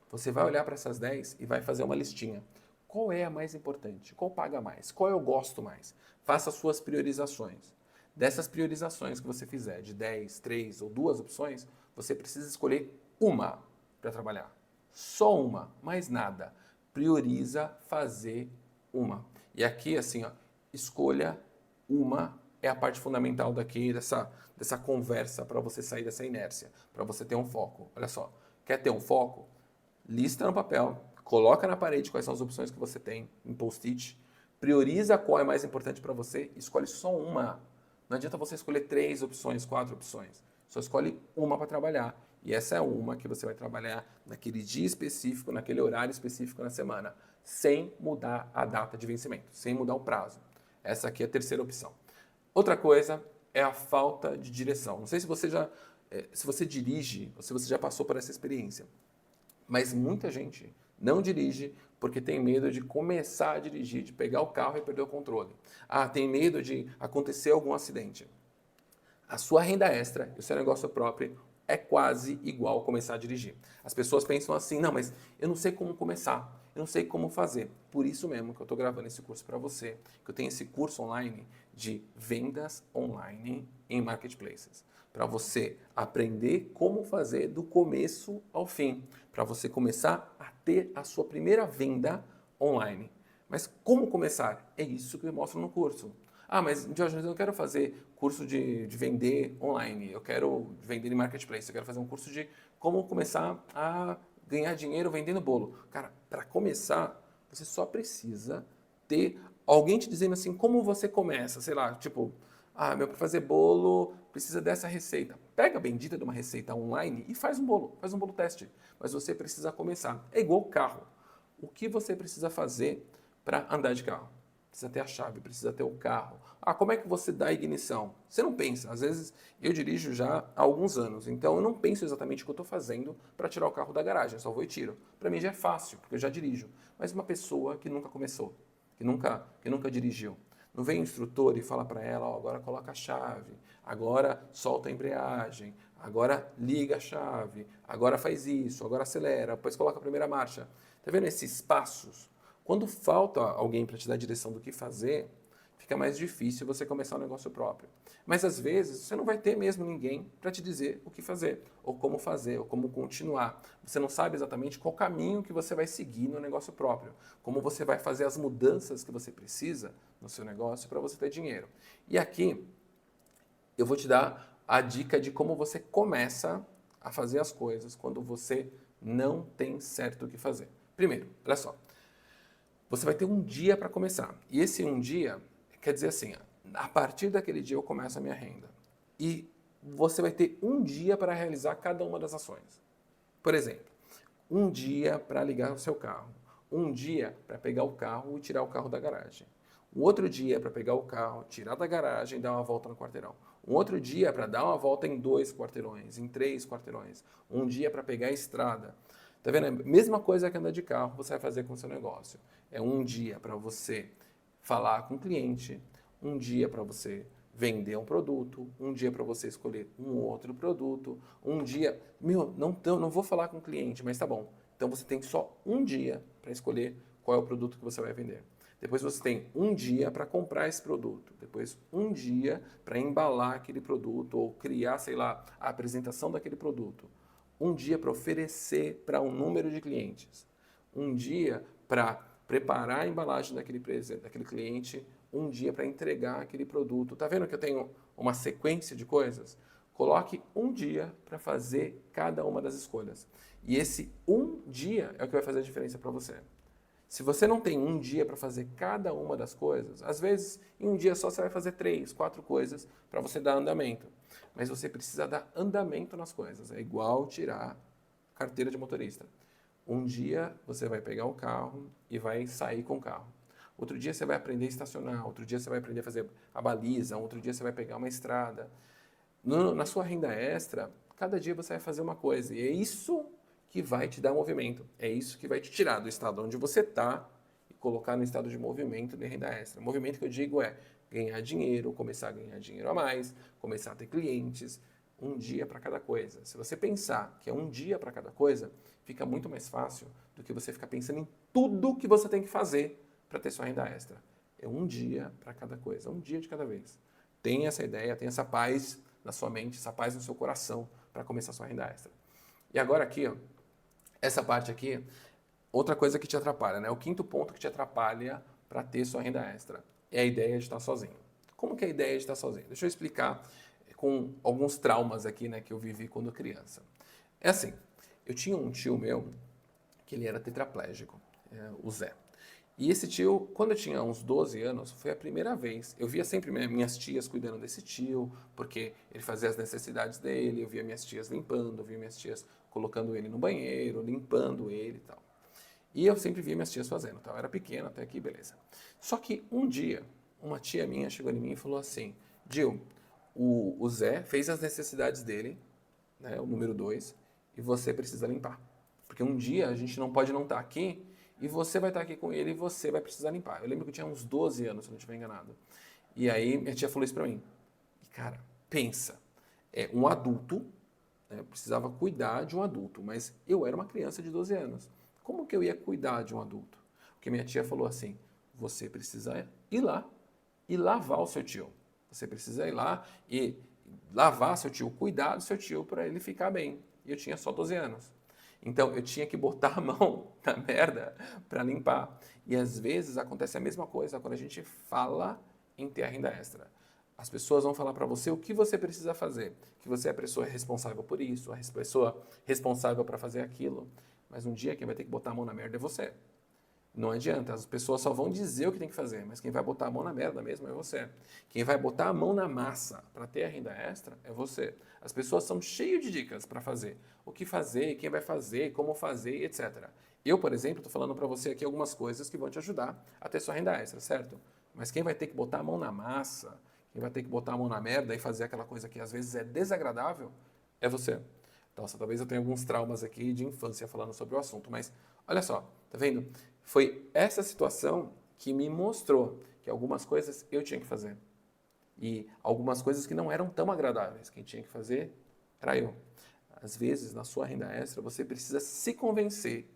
Você vai olhar para essas 10 e vai fazer uma listinha. Qual é a mais importante? Qual paga mais? Qual eu gosto mais? Faça as suas priorizações. Dessas priorizações que você fizer, de 10, 3 ou 2 opções, você precisa escolher uma para trabalhar. Só uma, mais nada. Prioriza fazer uma. E aqui, assim, ó, escolha uma é a parte fundamental daqui, dessa conversa para você sair dessa inércia, para você ter um foco. Olha só, quer ter um foco? Lista no papel, coloca na parede quais são as opções que você tem em post-it, prioriza qual é mais importante para você, escolhe só uma. Não adianta você escolher 3 opções, 4 opções. Só escolhe uma para trabalhar E essa é uma que você vai trabalhar naquele dia específico, naquele horário específico na semana, sem mudar a data de vencimento, sem mudar o prazo. Essa aqui é a terceira opção. Outra coisa é a falta de direção. Não sei se você já, se você dirige, ou se você já passou por essa experiência, mas muita gente não dirige porque tem medo de começar a dirigir, de pegar o carro e perder o controle. Ah, tem medo de acontecer algum acidente. A sua renda extra e o seu negócio próprio é quase igual começar a dirigir. As pessoas pensam assim, não, mas eu não sei como começar, eu não sei como fazer. Por isso mesmo que eu estou gravando esse curso para você, que eu tenho esse curso online de vendas online em marketplaces. Para você aprender como fazer do começo ao fim, para você começar a ter a sua primeira venda online. Mas como começar? É isso que eu mostro no curso. Ah, mas Diógenes, eu não quero fazer curso de vender online, eu quero vender em marketplace, eu quero fazer um curso de como começar a ganhar dinheiro vendendo bolo. Cara, para começar, você só precisa ter alguém te dizendo assim, como você começa, sei lá, tipo, ah, meu, para fazer bolo precisa dessa receita. Pega a bendita de uma receita online e faz um bolo teste. Mas você precisa começar. É igual carro. O que você precisa fazer para andar de carro? Precisa ter a chave, precisa ter o carro. Ah, como é que você dá a ignição? Você não pensa. Às vezes eu dirijo já há alguns anos, então eu não penso exatamente o que eu estou fazendo para tirar o carro da garagem, eu só vou e tiro. Para mim já é fácil, porque eu já dirijo. Mas uma pessoa que nunca começou, que nunca dirigiu, não vem o instrutor e fala para ela, ó, agora coloca a chave, agora solta a embreagem, agora liga a chave, agora faz isso, agora acelera, depois coloca a primeira marcha. Tá vendo esses passos? Quando falta alguém para te dar a direção do que fazer, fica mais difícil você começar um negócio próprio. Mas às vezes você não vai ter mesmo ninguém para te dizer o que fazer, ou como continuar. Você não sabe exatamente qual caminho que você vai seguir no negócio próprio, como você vai fazer as mudanças que você precisa no seu negócio para você ter dinheiro. E aqui eu vou te dar a dica de como você começa a fazer as coisas quando você não tem certo o que fazer. Primeiro, olha só. Você vai ter um dia para começar. E esse um dia quer dizer assim, a partir daquele dia eu começo a minha renda. E você vai ter um dia para realizar cada uma das ações. Por exemplo, um dia para ligar o seu carro. Um dia para pegar o carro e tirar o carro da garagem. Um outro dia para pegar o carro, tirar da garagem e dar uma volta no quarteirão. Um outro dia para dar uma volta em 2 quarteirões, em 3 quarteirões. Um dia para pegar a estrada. Tá vendo? A mesma coisa que andar de carro você vai fazer com o seu negócio. É um dia para você falar com o cliente, um dia para você vender um produto, um dia para você escolher um outro produto, um dia... Meu, não vou falar com o cliente, mas tá bom. Então você tem só um dia para escolher qual é o produto que você vai vender. Depois você tem um dia para comprar esse produto. Depois um dia para embalar aquele produto ou criar, sei lá, a apresentação daquele produto. Um dia para oferecer para um número de clientes. Um dia para preparar a embalagem daquele cliente. Um dia para entregar aquele produto. Tá vendo que eu tenho uma sequência de coisas? Coloque um dia para fazer cada uma das escolhas. E esse um dia é o que vai fazer a diferença para você. Se você não tem um dia para fazer cada uma das coisas, às vezes em um dia só você vai fazer 3, 4 coisas para você dar andamento. Mas você precisa dar andamento nas coisas. É igual tirar carteira de motorista. Um dia você vai pegar o carro e vai sair com o carro. Outro dia você vai aprender a estacionar. Outro dia você vai aprender a fazer a baliza. Outro dia você vai pegar uma estrada. Na sua renda extra, cada dia você vai fazer uma coisa. E é isso que vai te dar movimento. É isso que vai te tirar do estado onde você está e colocar no estado de movimento de renda extra. O movimento que eu digo é ganhar dinheiro, começar a ganhar dinheiro a mais, começar a ter clientes, um dia para cada coisa. Se você pensar que é um dia para cada coisa, fica muito mais fácil do que você ficar pensando em tudo que você tem que fazer para ter sua renda extra. É um dia para cada coisa, um dia de cada vez. Tenha essa ideia, tenha essa paz na sua mente, essa paz no seu coração para começar sua renda extra. E agora aqui, ó, essa parte aqui, outra coisa que te atrapalha, né? O quinto ponto que te atrapalha para ter sua renda extra é a ideia de estar sozinho. Como que é a ideia de estar sozinho? Deixa eu explicar com alguns traumas aqui, né, que eu vivi quando criança. É assim, eu tinha um tio meu que ele era tetraplégico, o Zé. E esse tio, quando eu tinha uns 12 anos, foi a primeira vez. Eu via sempre minhas tias cuidando desse tio, porque ele fazia as necessidades dele, eu via minhas tias limpando, eu via minhas tias colocando ele no banheiro, limpando ele e tal. E eu sempre via minhas tias fazendo, então eu era pequeno até aqui, beleza. Só que um dia, uma tia minha chegou em mim e falou assim: Gil, o Zé fez as necessidades dele, né, o número 2, e você precisa limpar. Porque um dia a gente não pode não estar aqui e você vai estar aqui com ele e você vai precisar limpar. Eu lembro que eu tinha uns 12 anos, se não estiver enganado. E aí minha tia falou isso pra mim. E cara, pensa, um adulto, né, eu precisava cuidar de um adulto, mas eu era uma criança de 12 anos. Como que eu ia cuidar de um adulto? Porque minha tia falou assim: você precisa ir lá e lavar o seu tio. Você precisa ir lá e lavar seu tio, cuidar do seu tio para ele ficar bem. E eu tinha só 12 anos. Então eu tinha que botar a mão na merda para limpar. E às vezes acontece a mesma coisa quando a gente fala em ter a renda extra. As pessoas vão falar para você o que você precisa fazer, que você é a pessoa responsável por isso, a pessoa responsável para fazer aquilo. Mas um dia quem vai ter que botar a mão na merda é você. Não adianta, as pessoas só vão dizer o que tem que fazer, mas quem vai botar a mão na merda mesmo é você. Quem vai botar a mão na massa para ter a renda extra é você. As pessoas são cheias de dicas para fazer. O que fazer, quem vai fazer, como fazer, etc. Eu, por exemplo, estou falando para você aqui algumas coisas que vão te ajudar a ter sua renda extra, certo? Mas quem vai ter que botar a mão na massa, quem vai ter que botar a mão na merda e fazer aquela coisa que às vezes é desagradável, é você. Nossa, talvez eu tenha alguns traumas aqui de infância falando sobre o assunto, mas olha só, tá vendo? Foi essa situação que me mostrou que algumas coisas eu tinha que fazer. E algumas coisas que não eram tão agradáveis. Quem tinha que fazer era eu. Às vezes, na sua renda extra, você precisa se convencer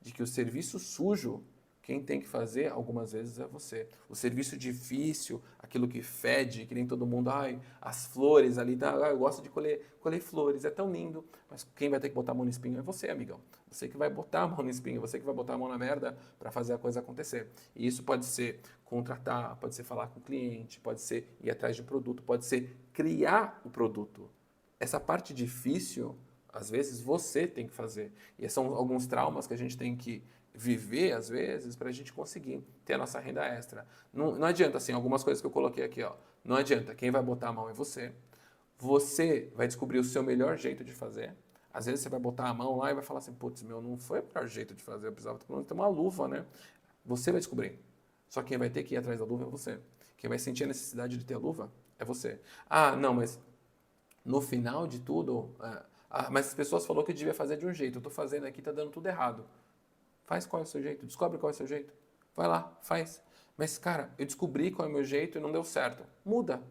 de que o serviço sujo, quem tem que fazer algumas vezes é você. O serviço difícil, aquilo que fede, que nem todo mundo, ai, as flores ali, tá, eu gosto de colher flores, é tão lindo, mas quem vai ter que botar a mão no espinho é você, amigão. Você que vai botar a mão no espinho, você que vai botar a mão na merda para fazer a coisa acontecer. E isso pode ser contratar, pode ser falar com o cliente, pode ser ir atrás de um produto, pode ser criar o produto. Essa parte difícil, às vezes, você tem que fazer. E são alguns traumas que a gente tem que viver, às vezes, para a gente conseguir ter a nossa renda extra. Não adianta, assim, algumas coisas que eu coloquei aqui, ó. Não adianta, quem vai botar a mão é você. Você vai descobrir o seu melhor jeito de fazer. Às vezes você vai botar a mão lá e vai falar assim, putz, meu, não foi o melhor jeito de fazer, eu precisava ter uma luva, né? Você vai descobrir. Só quem vai ter que ir atrás da luva é você. Quem vai sentir a necessidade de ter a luva é você. Ah, não, mas no final de tudo, mas as pessoas falaram que eu devia fazer de um jeito. Eu estou fazendo aqui, está dando tudo errado. Faz qual é o seu jeito, descobre qual é o seu jeito. Vai lá, faz. Mas, cara, eu descobri qual é o meu jeito e não deu certo. Muda.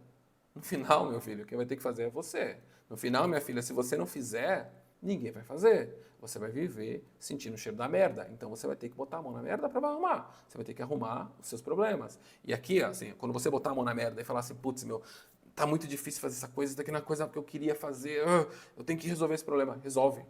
No final, meu filho, quem vai ter que fazer é você. No final, minha filha, se você não fizer, ninguém vai fazer. Você vai viver sentindo o cheiro da merda. Então você vai ter que botar a mão na merda para arrumar. Você vai ter que arrumar os seus problemas. E aqui, assim, quando você botar a mão na merda e falar assim, putz, meu, tá muito difícil fazer essa coisa, isso daqui não é coisa que eu queria fazer, eu tenho que resolver esse problema. Resolve.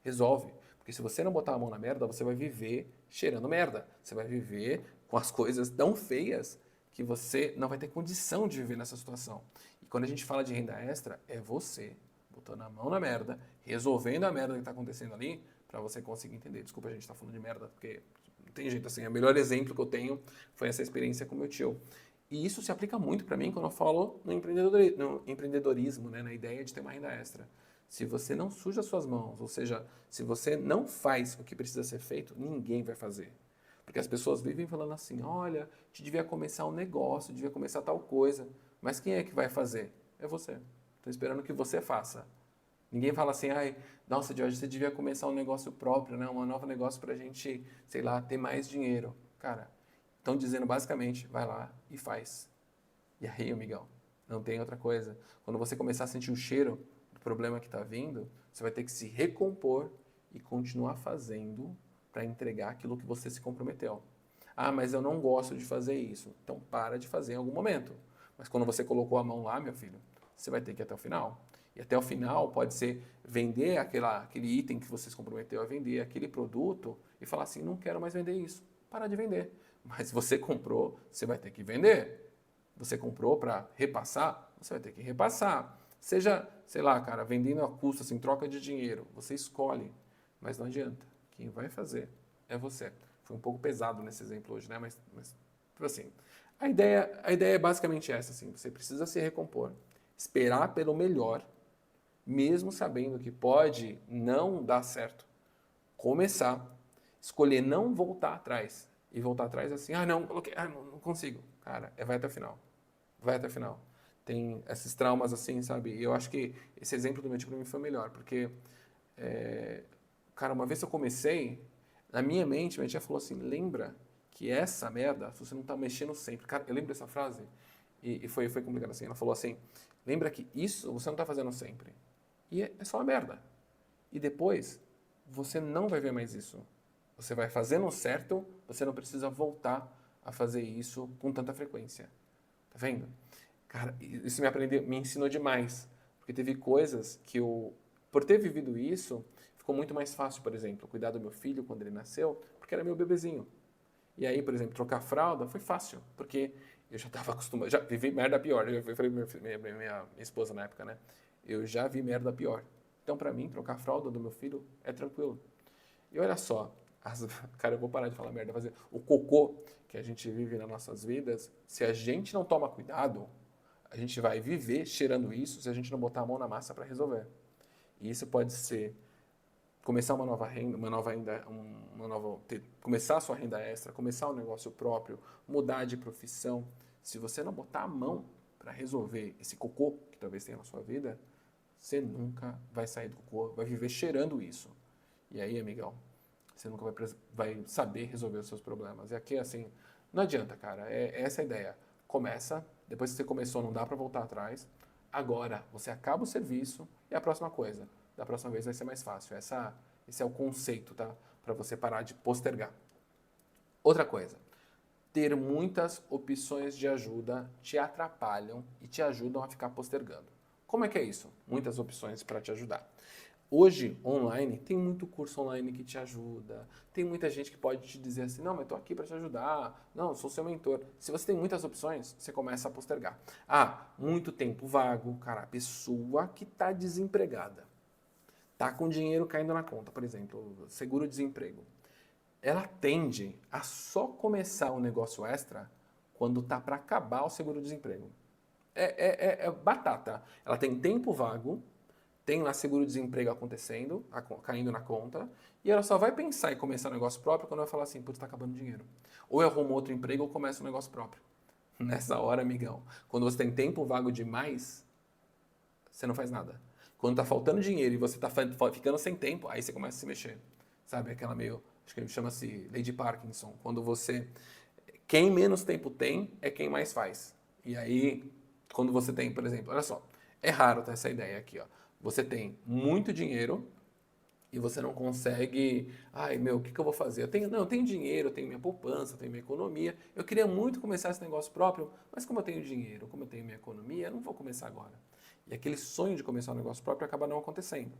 Resolve. Porque se você não botar a mão na merda, você vai viver cheirando merda. Você vai viver com as coisas tão feias que você não vai ter condição de viver nessa situação. E quando a gente fala de renda extra, é você botando a mão na merda, resolvendo a merda que está acontecendo ali, para você conseguir entender. Desculpa a gente estar falando de merda, porque não tem jeito assim. O melhor exemplo que eu tenho foi essa experiência com meu tio. E isso se aplica muito para mim quando eu falo no empreendedorismo, né, na ideia de ter uma renda extra. Se você não suja suas mãos, ou seja, se você não faz o que precisa ser feito, ninguém vai fazer. Porque as pessoas vivem falando assim, olha, te devia começar um negócio, devia começar tal coisa. Mas quem é que vai fazer? É você. Estou esperando que você faça. Ninguém fala assim, ai, nossa, Jorge, você devia começar um negócio próprio, né? Um novo negócio para a gente, sei lá, ter mais dinheiro. Cara, estão dizendo basicamente, vai lá e faz. E aí, amigão, não tem outra coisa. Quando você começar a sentir o cheiro do problema que está vindo, você vai ter que se recompor e continuar fazendo para entregar aquilo que você se comprometeu. Ah, mas eu não gosto de fazer isso. Então para de fazer em algum momento. Mas quando você colocou a mão lá, meu filho, você vai ter que ir até o final. E até o final pode ser vender aquele item que você se comprometeu a vender, aquele produto, e falar assim, não quero mais vender isso. Para de vender. Mas você comprou, você vai ter que vender. Você comprou para repassar, você vai ter que repassar. Seja, sei lá, cara, vendendo a custo, assim, troca de dinheiro. Você escolhe, mas não adianta. Quem vai fazer é você. Foi um pouco pesado nesse exemplo hoje, né? Mas tipo assim, a ideia é basicamente essa, assim, você precisa se recompor, esperar pelo melhor, mesmo sabendo que pode não dar certo. Começar, escolher não voltar atrás. E voltar atrás assim, não, coloquei, não consigo. Cara, vai até o final. Vai até o final. Tem esses traumas assim, sabe? E eu acho que esse exemplo do meu tio pra mim foi melhor, porque, cara, uma vez que eu comecei, na minha mente, minha tia falou assim, lembra que essa merda, você não tá mexendo sempre. Cara, eu lembro dessa frase e foi complicado assim. Ela falou assim, lembra que isso você não tá fazendo sempre. E é só uma merda. E depois, você não vai ver mais isso. Você vai fazendo certo, você não precisa voltar a fazer isso com tanta frequência. Tá vendo? Cara, isso me ensinou demais. Porque teve coisas que eu, por ter vivido isso, ficou muito mais fácil, por exemplo, cuidar do meu filho quando ele nasceu, porque era meu bebezinho. E aí, por exemplo, trocar fralda foi fácil, porque eu já estava acostumado, já vivi merda pior. Eu falei pra minha esposa na época, né? Eu já vi merda pior. Então, para mim, trocar a fralda do meu filho é tranquilo. E olha só, cara, eu vou parar de falar merda, fazer o cocô que a gente vive nas nossas vidas, se a gente não toma cuidado, a gente vai viver cheirando isso se a gente não botar a mão na massa para resolver. E isso pode ser começar uma nova renda, começar a sua renda extra, começar um negócio próprio, mudar de profissão. Se você não botar a mão para resolver esse cocô que talvez tenha na sua vida, você nunca vai sair do cocô, vai viver cheirando isso. E aí, amigão, você nunca vai saber resolver os seus problemas. E aqui, assim, não adianta, cara. É essa a ideia. Começa, depois que você começou, não dá para voltar atrás. Agora, você acaba o serviço e a próxima coisa. Da próxima vez vai ser mais fácil. Esse é o conceito, tá? Para você parar de postergar. Outra coisa. Ter muitas opções de ajuda te atrapalham e te ajudam a ficar postergando. Como é que é isso? Muitas opções para te ajudar. Hoje, online, tem muito curso online que te ajuda. Tem muita gente que pode te dizer assim, não, mas eu tô aqui para te ajudar. Não, eu sou seu mentor. Se você tem muitas opções, você começa a postergar. Muito tempo vago. Cara, a pessoa que está desempregada, tá com dinheiro caindo na conta, por exemplo, seguro-desemprego. Ela tende a só começar um negócio extra quando tá para acabar o seguro-desemprego. É batata. Ela tem tempo vago, tem lá seguro-desemprego acontecendo, caindo na conta, e ela só vai pensar em começar um negócio próprio quando vai falar assim, putz, tá acabando o dinheiro. Ou eu arrumo outro emprego ou começo um negócio próprio. Nessa hora, amigão, quando você tem tempo vago demais, você não faz nada. Quando tá faltando dinheiro e você tá ficando sem tempo, aí você começa a se mexer. Sabe, aquela meio, acho que chama-se Lady Parkinson, quando você, quem menos tempo tem é quem mais faz. E aí, quando você tem, por exemplo, olha só, é raro ter essa ideia aqui, ó. Você tem muito dinheiro e você não consegue, o que eu vou fazer? Eu tenho dinheiro, eu tenho minha poupança, eu tenho minha economia. Eu queria muito começar esse negócio próprio, mas como eu tenho dinheiro, como eu tenho minha economia, eu não vou começar agora. E aquele sonho de começar um negócio próprio acaba não acontecendo.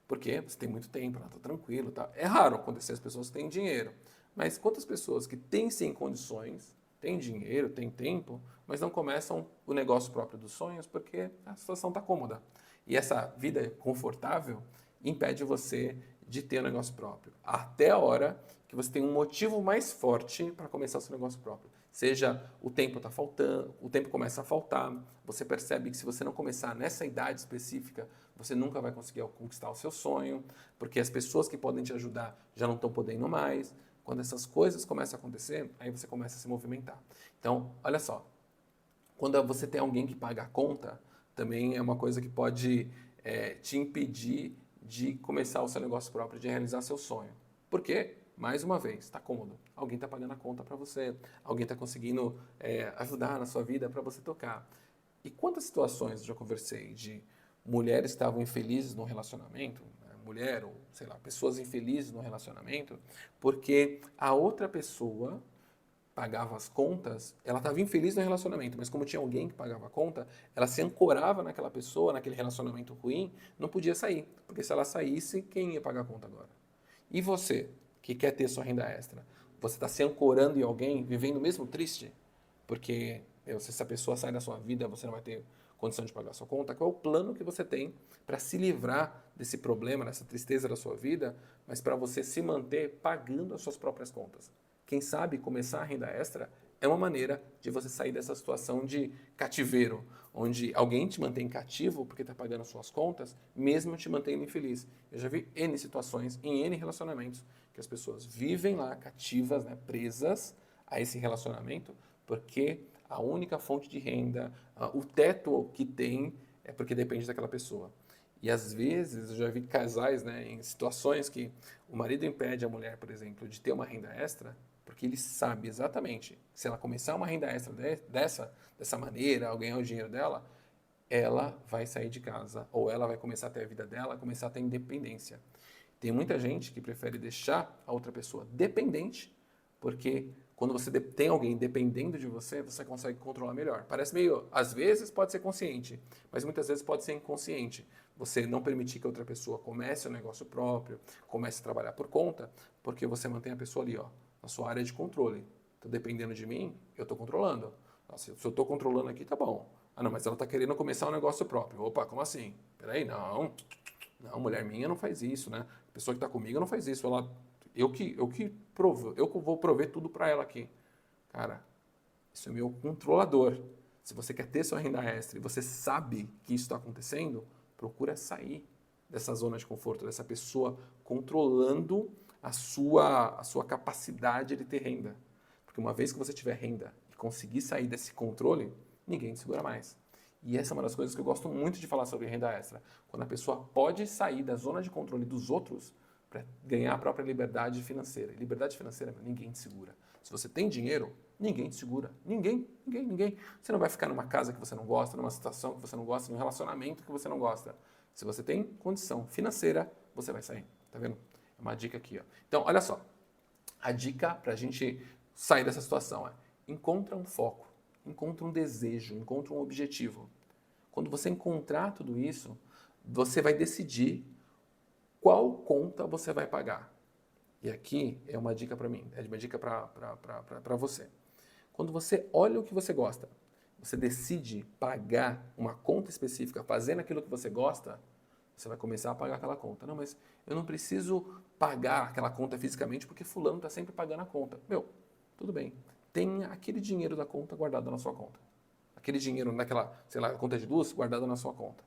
Porque você tem muito tempo, tá tranquilo, tá? É raro acontecer as pessoas que têm dinheiro. Mas quantas pessoas que têm sim condições, têm dinheiro, têm tempo, mas não começam o negócio próprio dos sonhos porque a situação está cômoda. E essa vida confortável impede você de ter um negócio próprio. Até a hora que você tem um motivo mais forte para começar o seu negócio próprio. Seja o tempo está faltando, o tempo começa a faltar, você percebe que se você não começar nessa idade específica, você nunca vai conseguir conquistar o seu sonho, porque as pessoas que podem te ajudar já não estão podendo mais. Quando essas coisas começam a acontecer, aí você começa a se movimentar. Então, olha só, quando você tem alguém que paga a conta, também é uma coisa que pode te impedir de começar o seu negócio próprio, de realizar seu sonho. Por quê? Mais uma vez, está cômodo. Alguém está pagando a conta para você, alguém está conseguindo ajudar na sua vida para você tocar. E quantas situações eu já conversei de mulheres que estavam infelizes no relacionamento, né? Mulher ou, sei lá, pessoas infelizes no relacionamento, porque a outra pessoa pagava as contas, ela estava infeliz no relacionamento, mas como tinha alguém que pagava a conta, ela se ancorava naquela pessoa, naquele relacionamento ruim, não podia sair, porque se ela saísse, quem ia pagar a conta agora? E você, que quer ter sua renda extra, você está se ancorando em alguém, vivendo mesmo triste? Porque se essa pessoa sai da sua vida, você não vai ter condição de pagar a sua conta. Qual é o plano que você tem para se livrar desse problema, dessa tristeza da sua vida, mas para você se manter pagando as suas próprias contas? Quem sabe começar a renda extra é uma maneira de você sair dessa situação de cativeiro, onde alguém te mantém cativo porque está pagando suas contas, mesmo te mantendo infeliz. Eu já vi N situações, em N relacionamentos, que as pessoas vivem lá cativas, né, presas a esse relacionamento, porque a única fonte de renda, o teto que tem, é porque depende daquela pessoa. E às vezes eu já vi casais, né, em situações que o marido impede a mulher, por exemplo, de ter uma renda extra, porque ele sabe exatamente que se ela começar uma renda extra dessa maneira, ao ganhar o dinheiro dela, ela vai sair de casa, ou ela vai começar a ter a vida dela, começar a ter independência. Tem muita gente que prefere deixar a outra pessoa dependente, porque quando você tem alguém dependendo de você, você consegue controlar melhor. Parece meio, às vezes pode ser consciente, mas muitas vezes pode ser inconsciente. Você não permitir que outra pessoa comece um negócio próprio, comece a trabalhar por conta, porque você mantém a pessoa ali, ó, na sua área de controle. Então, dependendo de mim, eu estou controlando. Se eu estou controlando aqui, tá bom. Ah, não, mas ela está querendo começar um negócio próprio. Opa, como assim? Peraí, não. Não, mulher minha não faz isso, né? A pessoa que está comigo não faz isso. Eu que vou prover tudo para ela aqui. Cara, isso é meu controlador. Se você quer ter sua renda extra e você sabe que isso está acontecendo, procura sair dessa zona de conforto, dessa pessoa controlando a sua capacidade de ter renda. Porque uma vez que você tiver renda e conseguir sair desse controle, ninguém te segura mais. E essa é uma das coisas que eu gosto muito de falar sobre renda extra. Quando a pessoa pode sair da zona de controle dos outros para ganhar a própria liberdade financeira. E liberdade financeira, ninguém te segura. Se você tem dinheiro, ninguém te segura. Ninguém. Você não vai ficar numa casa que você não gosta, numa situação que você não gosta, num relacionamento que você não gosta. Se você tem condição financeira, você vai sair. Tá vendo? É uma dica aqui, ó. Então, olha só. A dica para a gente sair dessa situação é: encontra um foco, encontra um desejo, encontra um objetivo. Quando você encontrar tudo isso, você vai decidir qual conta você vai pagar. E aqui é uma dica para mim, é uma dica para você. Quando você olha o que você gosta, você decide pagar uma conta específica fazendo aquilo que você gosta, você vai começar a pagar aquela conta. Não, mas eu não preciso pagar aquela conta fisicamente porque fulano está sempre pagando a conta. Meu, tudo bem. Tenha aquele dinheiro da conta guardado na sua conta. Aquele dinheiro naquela, sei lá, conta de luz guardado na sua conta.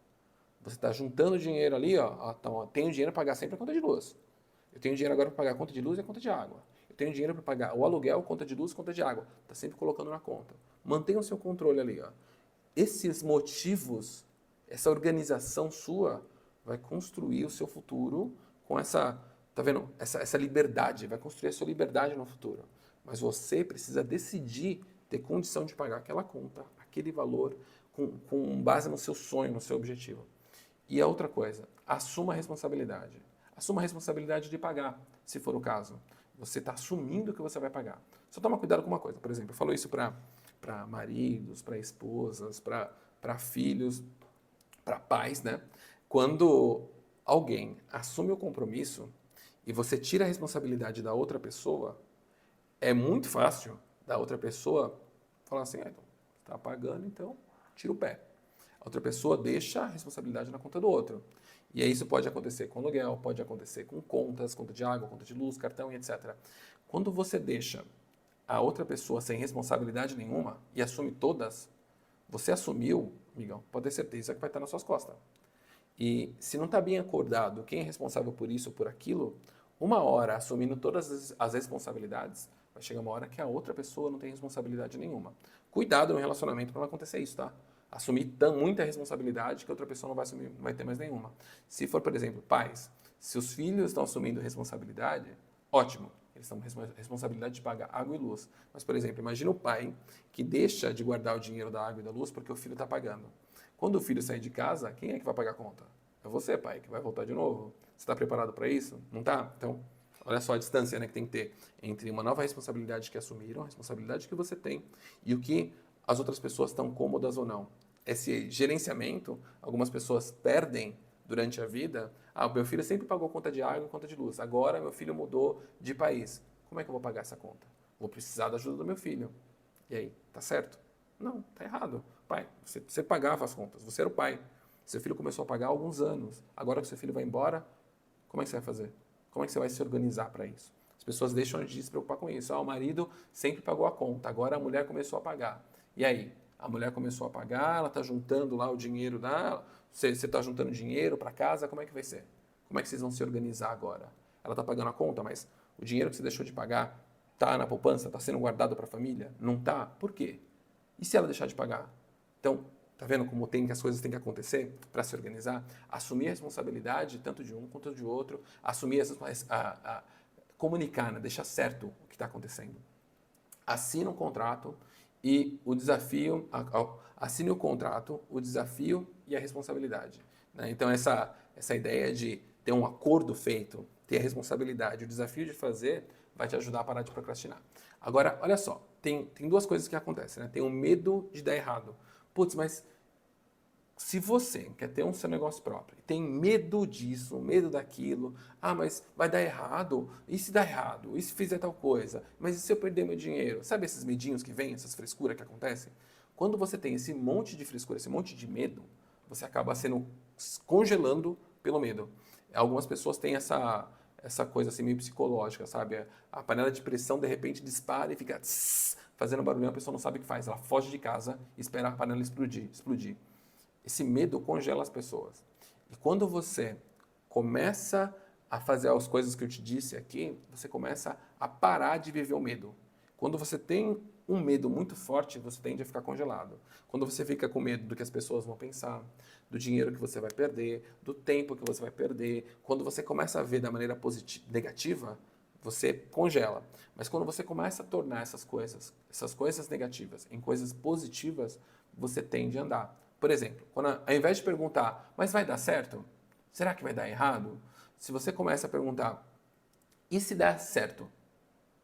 Você está juntando dinheiro ali, ó. Então, ó, tenho dinheiro para pagar sempre a conta de luz. Eu tenho dinheiro agora para pagar a conta de luz e a conta de água. Eu tenho dinheiro para pagar o aluguel, conta de luz, conta de água. Está sempre colocando na conta. Mantenha o seu controle ali, ó. Esses motivos, essa organização sua vai construir o seu futuro com essa, tá vendo? Essa liberdade, vai construir a sua liberdade no futuro. Mas você precisa decidir ter condição de pagar aquela conta, aquele valor, com base no seu sonho, no seu objetivo. E a outra coisa, assuma a responsabilidade. Assuma a responsabilidade de pagar, se for o caso. Você está assumindo que você vai pagar. Só toma cuidado com uma coisa. Por exemplo, eu falo isso para maridos, para esposas, para filhos, para pais, né? Quando alguém assume o compromisso e você tira a responsabilidade da outra pessoa, é muito fácil da outra pessoa falar assim: então, está pagando, então tira o pé. A outra pessoa deixa a responsabilidade na conta do outro. E aí isso pode acontecer com aluguel, pode acontecer com contas, conta de água, conta de luz, cartão e etc. Quando você deixa a outra pessoa sem responsabilidade nenhuma e assume todas, você assumiu, amigão, pode ter certeza que vai estar nas suas costas. E se não está bem acordado quem é responsável por isso ou por aquilo, uma hora assumindo todas as responsabilidades, vai chegar uma hora que a outra pessoa não tem responsabilidade nenhuma. Cuidado no relacionamento para não acontecer isso, tá? Assumir muita responsabilidade que a outra pessoa não vai assumir, não vai ter mais nenhuma. Se for, por exemplo, pais, se os filhos estão assumindo responsabilidade, ótimo. Eles estão com responsabilidade de pagar água e luz. Mas, por exemplo, imagina o pai que deixa de guardar o dinheiro da água e da luz porque o filho está pagando. Quando o filho sair de casa, quem é que vai pagar a conta? É você, pai, que vai voltar de novo. Você está preparado para isso? Não está? Então, olha só a distância, né, que tem que ter entre uma nova responsabilidade que assumiram, a responsabilidade que você tem, e o que as outras pessoas estão cômodas ou não. Esse gerenciamento, algumas pessoas perdem durante a vida. Ah, o meu filho sempre pagou conta de água e conta de luz. Agora meu filho mudou de país. Como é que eu vou pagar essa conta? Vou precisar da ajuda do meu filho. E aí, tá certo? Não, tá errado. Pai, você pagava as contas, você era o pai. Seu filho começou a pagar há alguns anos. Agora que seu filho vai embora, como é que você vai fazer? Como é que você vai se organizar para isso? As pessoas deixam de se preocupar com isso. O marido sempre pagou a conta, agora a mulher começou a pagar. E aí? A mulher começou a pagar, ela está juntando lá o dinheiro dela, você está juntando dinheiro para casa, como é que vai ser? Como é que vocês vão se organizar agora? Ela está pagando a conta, mas o dinheiro que você deixou de pagar está na poupança, está sendo guardado para a família? Não está? Por quê? E se ela deixar de pagar? Então, tá vendo como as coisas têm que acontecer para se organizar? Assumir a responsabilidade tanto de um quanto de outro, assumir comunicar, né? Deixar certo o que está acontecendo. Assina um contrato e o desafio, assine o contrato, o desafio e a responsabilidade. Né? Então, essa ideia de ter um acordo feito, ter a responsabilidade, o desafio de fazer, vai te ajudar a parar de procrastinar. Agora, olha só, tem duas coisas que acontecem. Né? Tem o medo de dar errado. Putz, mas se você quer ter um seu negócio próprio e tem medo disso, medo daquilo, mas vai dar errado? E se dar errado? E se fizer tal coisa? Mas e se eu perder meu dinheiro? Sabe esses medinhos que vêm, essas frescuras que acontecem? Quando você tem esse monte de frescura, esse monte de medo, você acaba sendo congelando pelo medo. Algumas pessoas têm essa coisa assim meio psicológica, sabe? A panela de pressão de repente dispara e fica fazendo barulhão, a pessoa não sabe o que faz. Ela foge de casa e espera a panela explodir. Esse medo congela as pessoas. E quando você começa a fazer as coisas que eu te disse aqui, você começa a parar de viver o medo. Quando você tem um medo muito forte, você tende a ficar congelado. Quando você fica com medo do que as pessoas vão pensar, do dinheiro que você vai perder, do tempo que você vai perder, quando você começa a ver da maneira negativa, você congela. Mas quando você começa a tornar essas coisas negativas, em coisas positivas, você tende a andar. Por exemplo, ao invés de perguntar, mas vai dar certo? Será que vai dar errado? Se você começa a perguntar, e se der certo?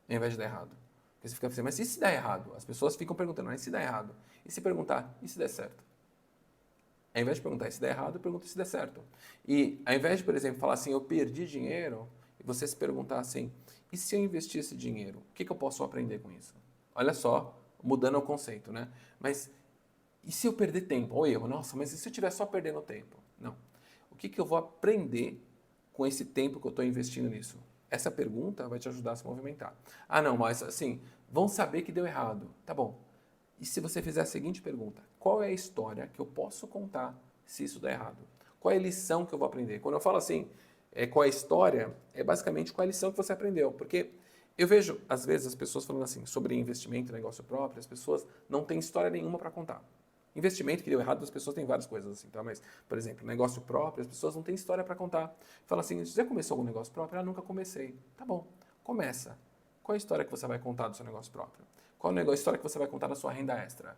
Ao invés de dar errado. Porque você fica assim, mas e se der errado? As pessoas ficam perguntando, mas e se der errado? E se perguntar, e se der certo? Ao invés de perguntar e se der errado, pergunta se der certo. E ao invés de, por exemplo, falar assim, eu perdi dinheiro, e você se perguntar assim, e se eu investir esse dinheiro? O que eu posso aprender com isso? Olha só, mudando o conceito, né? Mas e se eu perder tempo? Ou erro, nossa, mas e se eu estiver só perdendo tempo? Não. O que eu vou aprender com esse tempo que eu estou investindo nisso? Essa pergunta vai te ajudar a se movimentar. Não, mas assim, vão saber que deu errado. Tá bom. E se você fizer a seguinte pergunta? Qual é a história que eu posso contar se isso der errado? Qual é a lição que eu vou aprender? Quando eu falo assim, qual é a história, é basicamente qual é a lição que você aprendeu. Porque eu vejo, às vezes, as pessoas falando assim, sobre investimento e negócio próprio, as pessoas não têm história nenhuma para contar. Investimento que deu errado, as pessoas têm várias coisas assim, tá? Mas, por exemplo, negócio próprio, as pessoas não têm história para contar. Fala assim, você já começou algum negócio próprio? Nunca comecei. Tá bom, começa. Qual é a história que você vai contar do seu negócio próprio? Qual é a história que você vai contar da sua renda extra?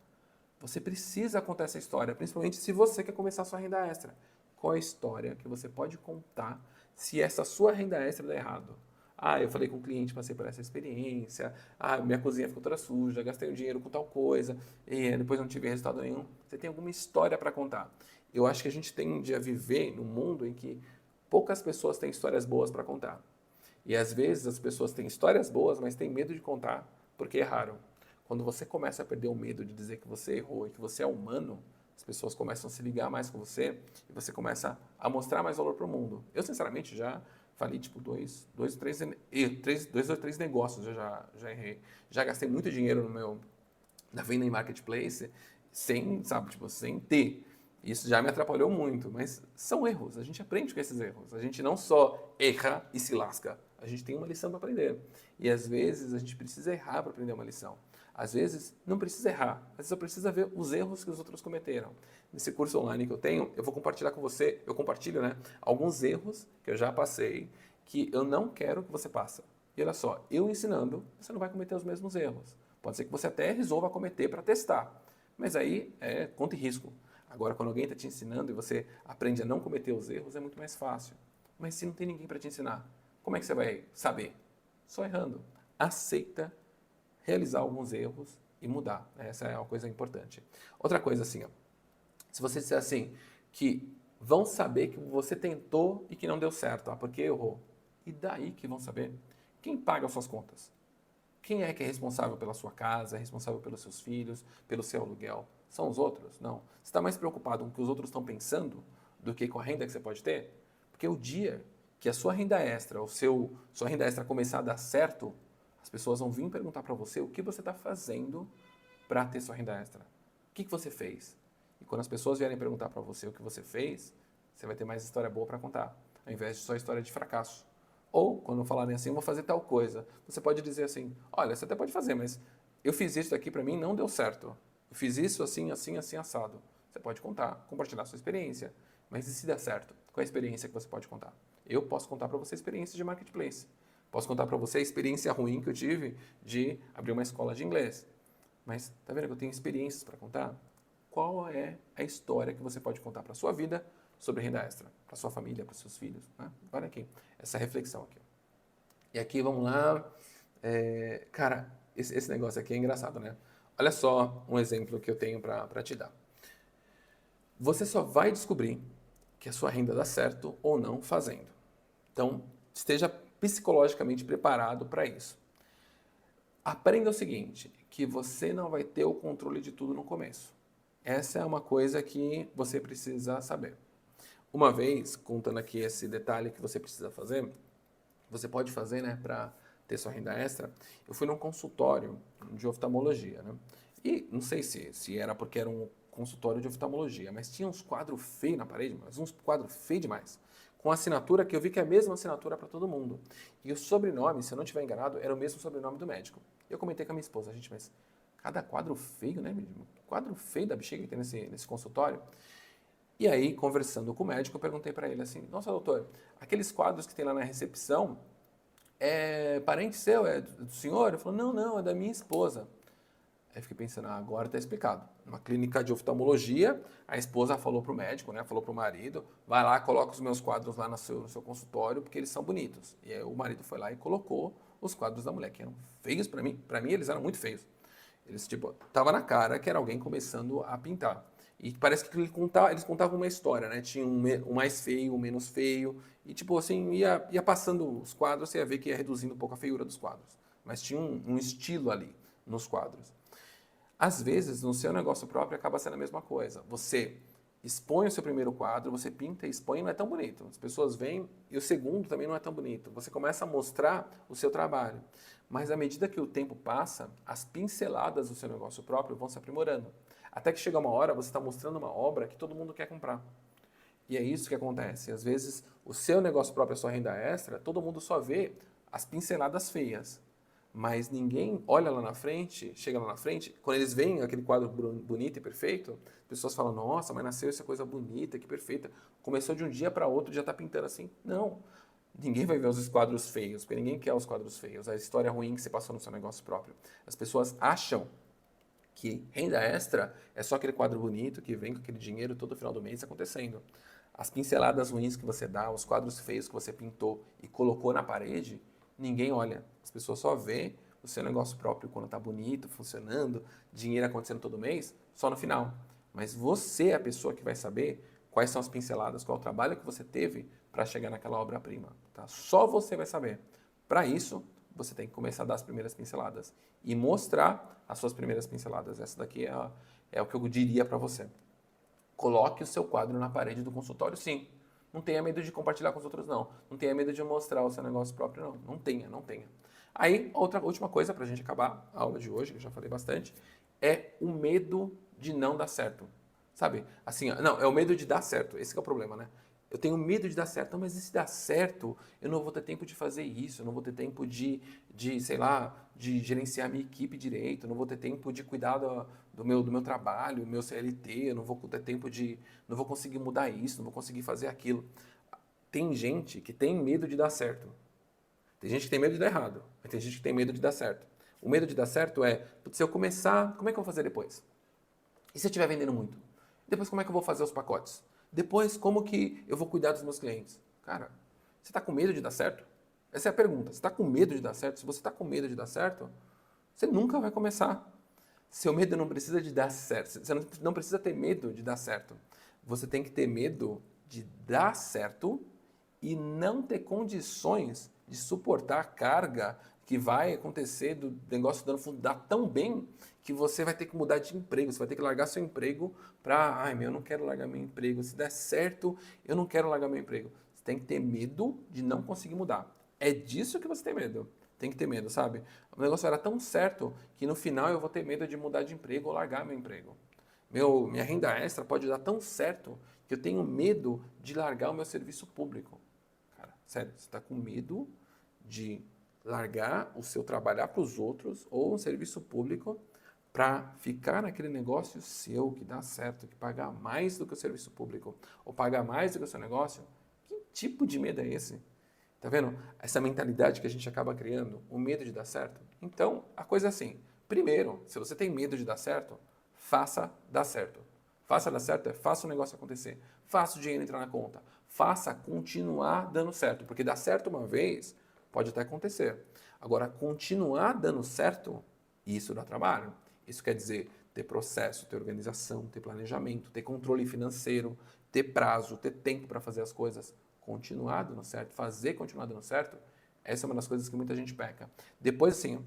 Você precisa contar essa história, principalmente se você quer começar a sua renda extra. Qual é a história que você pode contar se essa sua renda extra der errado? Eu falei com o cliente, passei por essa experiência. Minha cozinha ficou toda suja, gastei o dinheiro com tal coisa, e depois não tive resultado nenhum. Você tem alguma história para contar. Eu acho que a gente tende a viver num mundo em que poucas pessoas têm histórias boas para contar. E às vezes as pessoas têm histórias boas, mas têm medo de contar porque erraram. Quando você começa a perder o medo de dizer que você errou e que você é humano, as pessoas começam a se ligar mais com você e você começa a mostrar mais valor para o mundo. Eu, sinceramente, já falei tipo dois ou três negócios, já errei. Já gastei muito dinheiro na venda em marketplace sem ter. Isso já me atrapalhou muito, mas são erros. A gente aprende com esses erros. A gente não só erra e se lasca. A gente tem uma lição para aprender. E às vezes a gente precisa errar para aprender uma lição. Às vezes não precisa errar, às vezes só precisa ver os erros que os outros cometeram. Nesse curso online que eu tenho, eu vou compartilhar com você, eu compartilho, né, alguns erros que eu já passei, que eu não quero que você passe. E olha só, eu ensinando, você não vai cometer os mesmos erros. Pode ser que você até resolva cometer para testar, mas aí é conta e risco. Agora, quando alguém está te ensinando e você aprende a não cometer os erros, é muito mais fácil. Mas se não tem ninguém para te ensinar, como é que você vai saber? Só errando. Aceita realizar alguns erros e mudar. Essa é uma coisa importante. Outra coisa assim, se você disser assim, que vão saber que você tentou e que não deu certo, porque errou. E daí que vão saber? Quem paga as suas contas? Quem é que é responsável pela sua casa, é responsável pelos seus filhos, pelo seu aluguel? São os outros? Não. Você está mais preocupado com o que os outros estão pensando do que com a renda que você pode ter? Porque o dia que a sua renda extra, sua renda extra começar a dar certo, as pessoas vão vir perguntar para você o que você está fazendo para ter sua renda extra. O que você fez? E quando as pessoas vierem perguntar para você o que você fez, você vai ter mais história boa para contar, ao invés de só história de fracasso. Ou, quando falarem assim, vou fazer tal coisa, você pode dizer assim, olha, você até pode fazer, mas eu fiz isso aqui para mim, não deu certo. Eu fiz isso assim, assim, assim, assado. Você pode contar, compartilhar sua experiência. Mas e se der certo? Qual é a experiência que você pode contar? Eu posso contar para você a experiência de marketplace. Posso contar para você a experiência ruim que eu tive de abrir uma escola de inglês. Mas tá vendo que eu tenho experiências para contar? Qual é a história que você pode contar para a sua vida sobre renda extra? Para sua família, para seus filhos? Né? Olha aqui, essa reflexão aqui. E aqui, vamos lá. Cara, esse negócio aqui é engraçado, né? Olha só um exemplo que eu tenho para te dar. Você só vai descobrir que a sua renda dá certo ou não fazendo. Então, esteja psicologicamente preparado para isso. Aprenda o seguinte, que você não vai ter o controle de tudo no começo. Essa é uma coisa que você precisa saber. Uma vez, contando aqui esse detalhe que você precisa fazer, você pode fazer, né, para ter sua renda extra. Eu fui num consultório de oftalmologia, né? E não sei se era porque era um consultório de oftalmologia, mas tinha uns quadros feios na parede, mas uns quadros feios demais. Com assinatura que eu vi que é a mesma assinatura para todo mundo. E o sobrenome, se eu não estiver enganado, era o mesmo sobrenome do médico. Eu comentei com a minha esposa, gente, mas cada quadro feio, né? Quadro feio da bexiga que tem nesse consultório. E aí, conversando com o médico, eu perguntei para ele assim, nossa, doutor, aqueles quadros que tem lá na recepção, é parente seu? É do senhor? Ele falou, não, não, é da minha esposa. Aí eu fiquei pensando, agora está explicado. Numa clínica de oftalmologia, a esposa falou para o médico, né, falou para o marido, vai lá, coloca os meus quadros lá no seu consultório, porque eles são bonitos. E aí o marido foi lá e colocou os quadros da mulher, que eram feios para mim. Para mim, eles eram muito feios. Eles, tipo, tava na cara que era alguém começando a pintar. E parece que eles contavam uma história, né? Tinha um mais feio, um menos feio. E, tipo, assim, ia passando os quadros, você ia ver que ia reduzindo um pouco a feiura dos quadros. Mas tinha um estilo ali nos quadros. Às vezes, no seu negócio próprio, acaba sendo a mesma coisa. Você expõe o seu primeiro quadro, você pinta e expõe e não é tão bonito. As pessoas vêm e o segundo também não é tão bonito. Você começa a mostrar o seu trabalho. Mas à medida que o tempo passa, as pinceladas do seu negócio próprio vão se aprimorando. Até que chega uma hora, você está mostrando uma obra que todo mundo quer comprar. E é isso que acontece. Às vezes, o seu negócio próprio, a sua renda extra, todo mundo só vê as pinceladas feias. Mas ninguém olha lá na frente, chega lá na frente, quando eles veem aquele quadro bonito e perfeito, as pessoas falam, nossa, mas nasceu essa coisa bonita, que perfeita. Começou de um dia para outro, já está pintando assim. Não, ninguém vai ver os quadros feios, porque ninguém quer os quadros feios, a história ruim que você passou no seu negócio próprio. As pessoas acham que renda extra é só aquele quadro bonito que vem com aquele dinheiro todo final do mês acontecendo. As pinceladas ruins que você dá, os quadros feios que você pintou e colocou na parede, ninguém olha. As pessoas só vê o seu negócio próprio quando está bonito, funcionando, dinheiro acontecendo todo mês, só no final. Mas você é a pessoa que vai saber quais são as pinceladas, qual é o trabalho que você teve para chegar naquela obra-prima. Tá? Só você vai saber. Para isso, você tem que começar a dar as primeiras pinceladas e mostrar as suas primeiras pinceladas. Essa daqui é o que eu diria para você. Coloque o seu quadro na parede do consultório, sim. Não tenha medo de compartilhar com os outros, não. Não tenha medo de mostrar o seu negócio próprio, não. Não tenha, não tenha. Aí, outra última coisa para a gente acabar a aula de hoje, que eu já falei bastante, é o medo de não dar certo. Sabe? Assim, não, é o medo de dar certo. Esse que é o problema, né? Eu tenho medo de dar certo, mas e se dar certo, eu não vou ter tempo de fazer isso, eu não vou ter tempo sei lá, de gerenciar minha equipe direito, eu não vou ter tempo de cuidar do meu trabalho, meu CLT, eu não vou ter tempo não vou conseguir mudar isso, não vou conseguir fazer aquilo. Tem gente que tem medo de dar certo. Tem gente que tem medo de dar errado, mas tem gente que tem medo de dar certo. O medo de dar certo é, se eu começar, como é que eu vou fazer depois? E se eu estiver vendendo muito? Depois, como é que eu vou fazer os pacotes? Depois, como que eu vou cuidar dos meus clientes? Cara, você está com medo de dar certo? Essa é a pergunta. Você está com medo de dar certo? Se você está com medo de dar certo, você nunca vai começar. Seu medo não precisa de dar certo. Você não precisa ter medo de dar certo. Você tem que ter medo de dar certo e não ter condições de suportar a carga que vai acontecer do negócio dar tão bem que você vai ter que mudar de emprego, você vai ter que largar seu emprego para, eu não quero largar meu emprego, se der certo, eu não quero largar meu emprego. Você tem que ter medo de não conseguir mudar. É disso que você tem medo. Tem que ter medo, sabe? O negócio era tão certo que no final eu vou ter medo de mudar de emprego ou largar meu emprego. Minha renda extra pode dar tão certo que eu tenho medo de largar o meu serviço público. Cara, sério, você está com medo de largar o seu trabalhar para os outros ou um serviço público para ficar naquele negócio seu que dá certo, que paga mais do que o serviço público ou paga mais do que o seu negócio. Que tipo de medo é esse? Tá vendo? Essa mentalidade que a gente acaba criando, o medo de dar certo. Então, a coisa é assim. Primeiro, se você tem medo de dar certo, faça dar certo. Faça dar certo é faça o negócio acontecer. Faça o dinheiro entrar na conta. Faça continuar dando certo. Porque dar certo uma vez pode até acontecer. Agora, continuar dando certo, isso dá trabalho. Isso quer dizer ter processo, ter organização, ter planejamento, ter controle financeiro, ter prazo, ter tempo para fazer as coisas. Continuar dando certo, fazer continuar dando certo, essa é uma das coisas que muita gente peca. Depois, assim,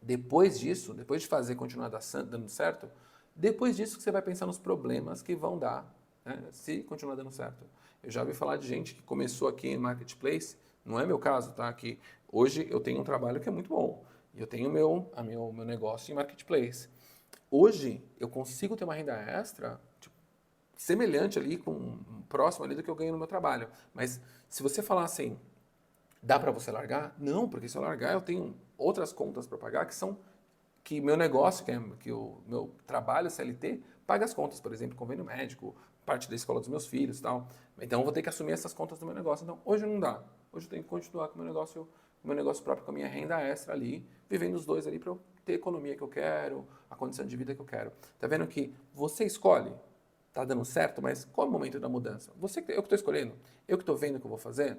depois disso, depois de fazer continuar dando certo, depois disso que você vai pensar nos problemas que vão dar, né, se continuar dando certo. Eu já ouvi falar de gente que começou aqui em Marketplace, não é meu caso, tá? Que hoje eu tenho um trabalho que é muito bom. Eu tenho meu negócio em Marketplace. Hoje eu consigo ter uma renda extra, tipo, semelhante ali, próximo ali do que eu ganho no meu trabalho. Mas se você falar assim, dá para você largar? Não, porque se eu largar eu tenho outras contas para pagar que meu negócio, que o meu trabalho CLT, paga as contas, por exemplo, convênio médico, parte da escola dos meus filhos e tal. Então eu vou ter que assumir essas contas do meu negócio. Então hoje não dá. Hoje eu tenho que continuar com o meu negócio próprio, com a minha renda extra ali, vivendo os dois ali para eu ter a economia que eu quero, a condição de vida que eu quero. Tá vendo que você escolhe? Tá dando certo, mas qual é o momento da mudança? Eu que estou escolhendo, eu que estou vendo o que eu vou fazer.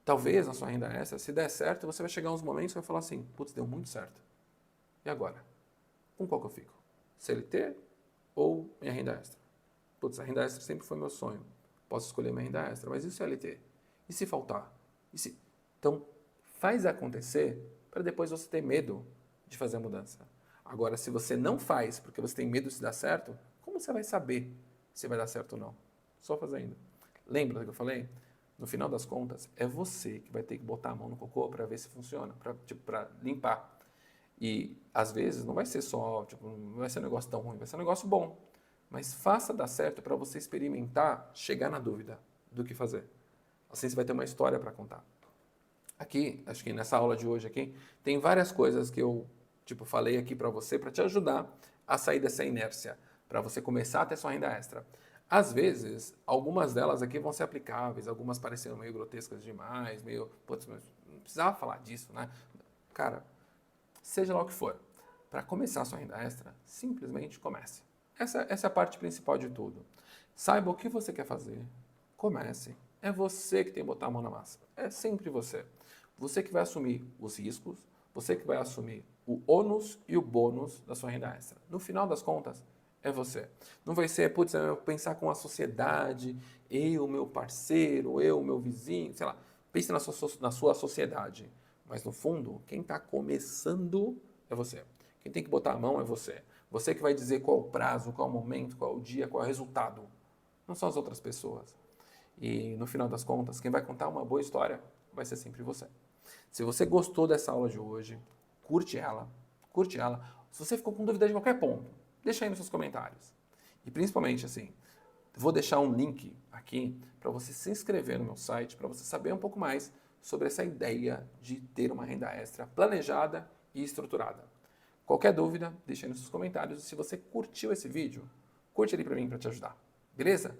Talvez na sua renda extra, se der certo, você vai chegar uns momentos e vai falar assim, putz, deu muito certo. E agora? Com qual que eu fico? CLT ou minha renda extra? Putz, a renda extra sempre foi meu sonho. Posso escolher minha renda extra, mas e o CLT? E se faltar? Então, faz acontecer para depois você ter medo de fazer a mudança. Agora, se você não faz porque você tem medo de se dar certo, como você vai saber se vai dar certo ou não? Só fazendo. Lembra do que eu falei? No final das contas, é você que vai ter que botar a mão no cocô para ver se funciona, para limpar. E às vezes não vai ser só, não vai ser um negócio tão ruim, vai ser um negócio bom. Mas faça dar certo para você experimentar, chegar na dúvida do que fazer. Assim você vai ter uma história para contar. Aqui, acho que nessa aula de hoje aqui, tem várias coisas que eu falei aqui para você para te ajudar a sair dessa inércia, para você começar a ter sua renda extra. Às vezes, algumas delas aqui vão ser aplicáveis, algumas pareceram meio grotescas demais, meio, putz, mas não precisava falar disso, né? Cara, seja lá o que for, para começar a sua renda extra, simplesmente comece. Essa é a parte principal de tudo. Saiba o que você quer fazer, comece. É você que tem que botar a mão na massa. É sempre você. Você que vai assumir os riscos, você que vai assumir o ônus e o bônus da sua renda extra. No final das contas, é você. Não vai ser, putz, eu pensar com a sociedade, eu, meu parceiro, eu, meu vizinho, sei lá. Pense na sua sociedade. Mas no fundo, quem está começando é você. Quem tem que botar a mão é você. Você que vai dizer qual o prazo, qual o momento, qual o dia, qual é o resultado. Não são as outras pessoas. E no final das contas, quem vai contar uma boa história vai ser sempre você. Se você gostou dessa aula de hoje, curte ela, curte ela. Se você ficou com dúvida de qualquer ponto, deixa aí nos seus comentários. E principalmente, assim, vou deixar um link aqui para você se inscrever no meu site, para você saber um pouco mais sobre essa ideia de ter uma renda extra planejada e estruturada. Qualquer dúvida, deixa aí nos seus comentários. E se você curtiu esse vídeo, curte ele para mim para te ajudar. Beleza?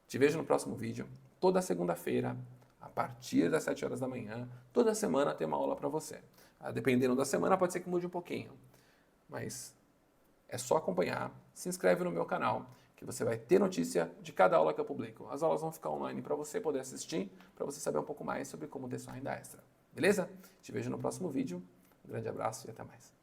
Te vejo no próximo vídeo, toda segunda-feira, a partir das 7 horas da manhã. Toda semana tem uma aula para você. Dependendo da semana, pode ser que mude um pouquinho. Mas é só acompanhar, se inscreve no meu canal, que você vai ter notícia de cada aula que eu publico. As aulas vão ficar online para você poder assistir, para você saber um pouco mais sobre como ter sua renda extra. Beleza? Te vejo no próximo vídeo. Um grande abraço e até mais.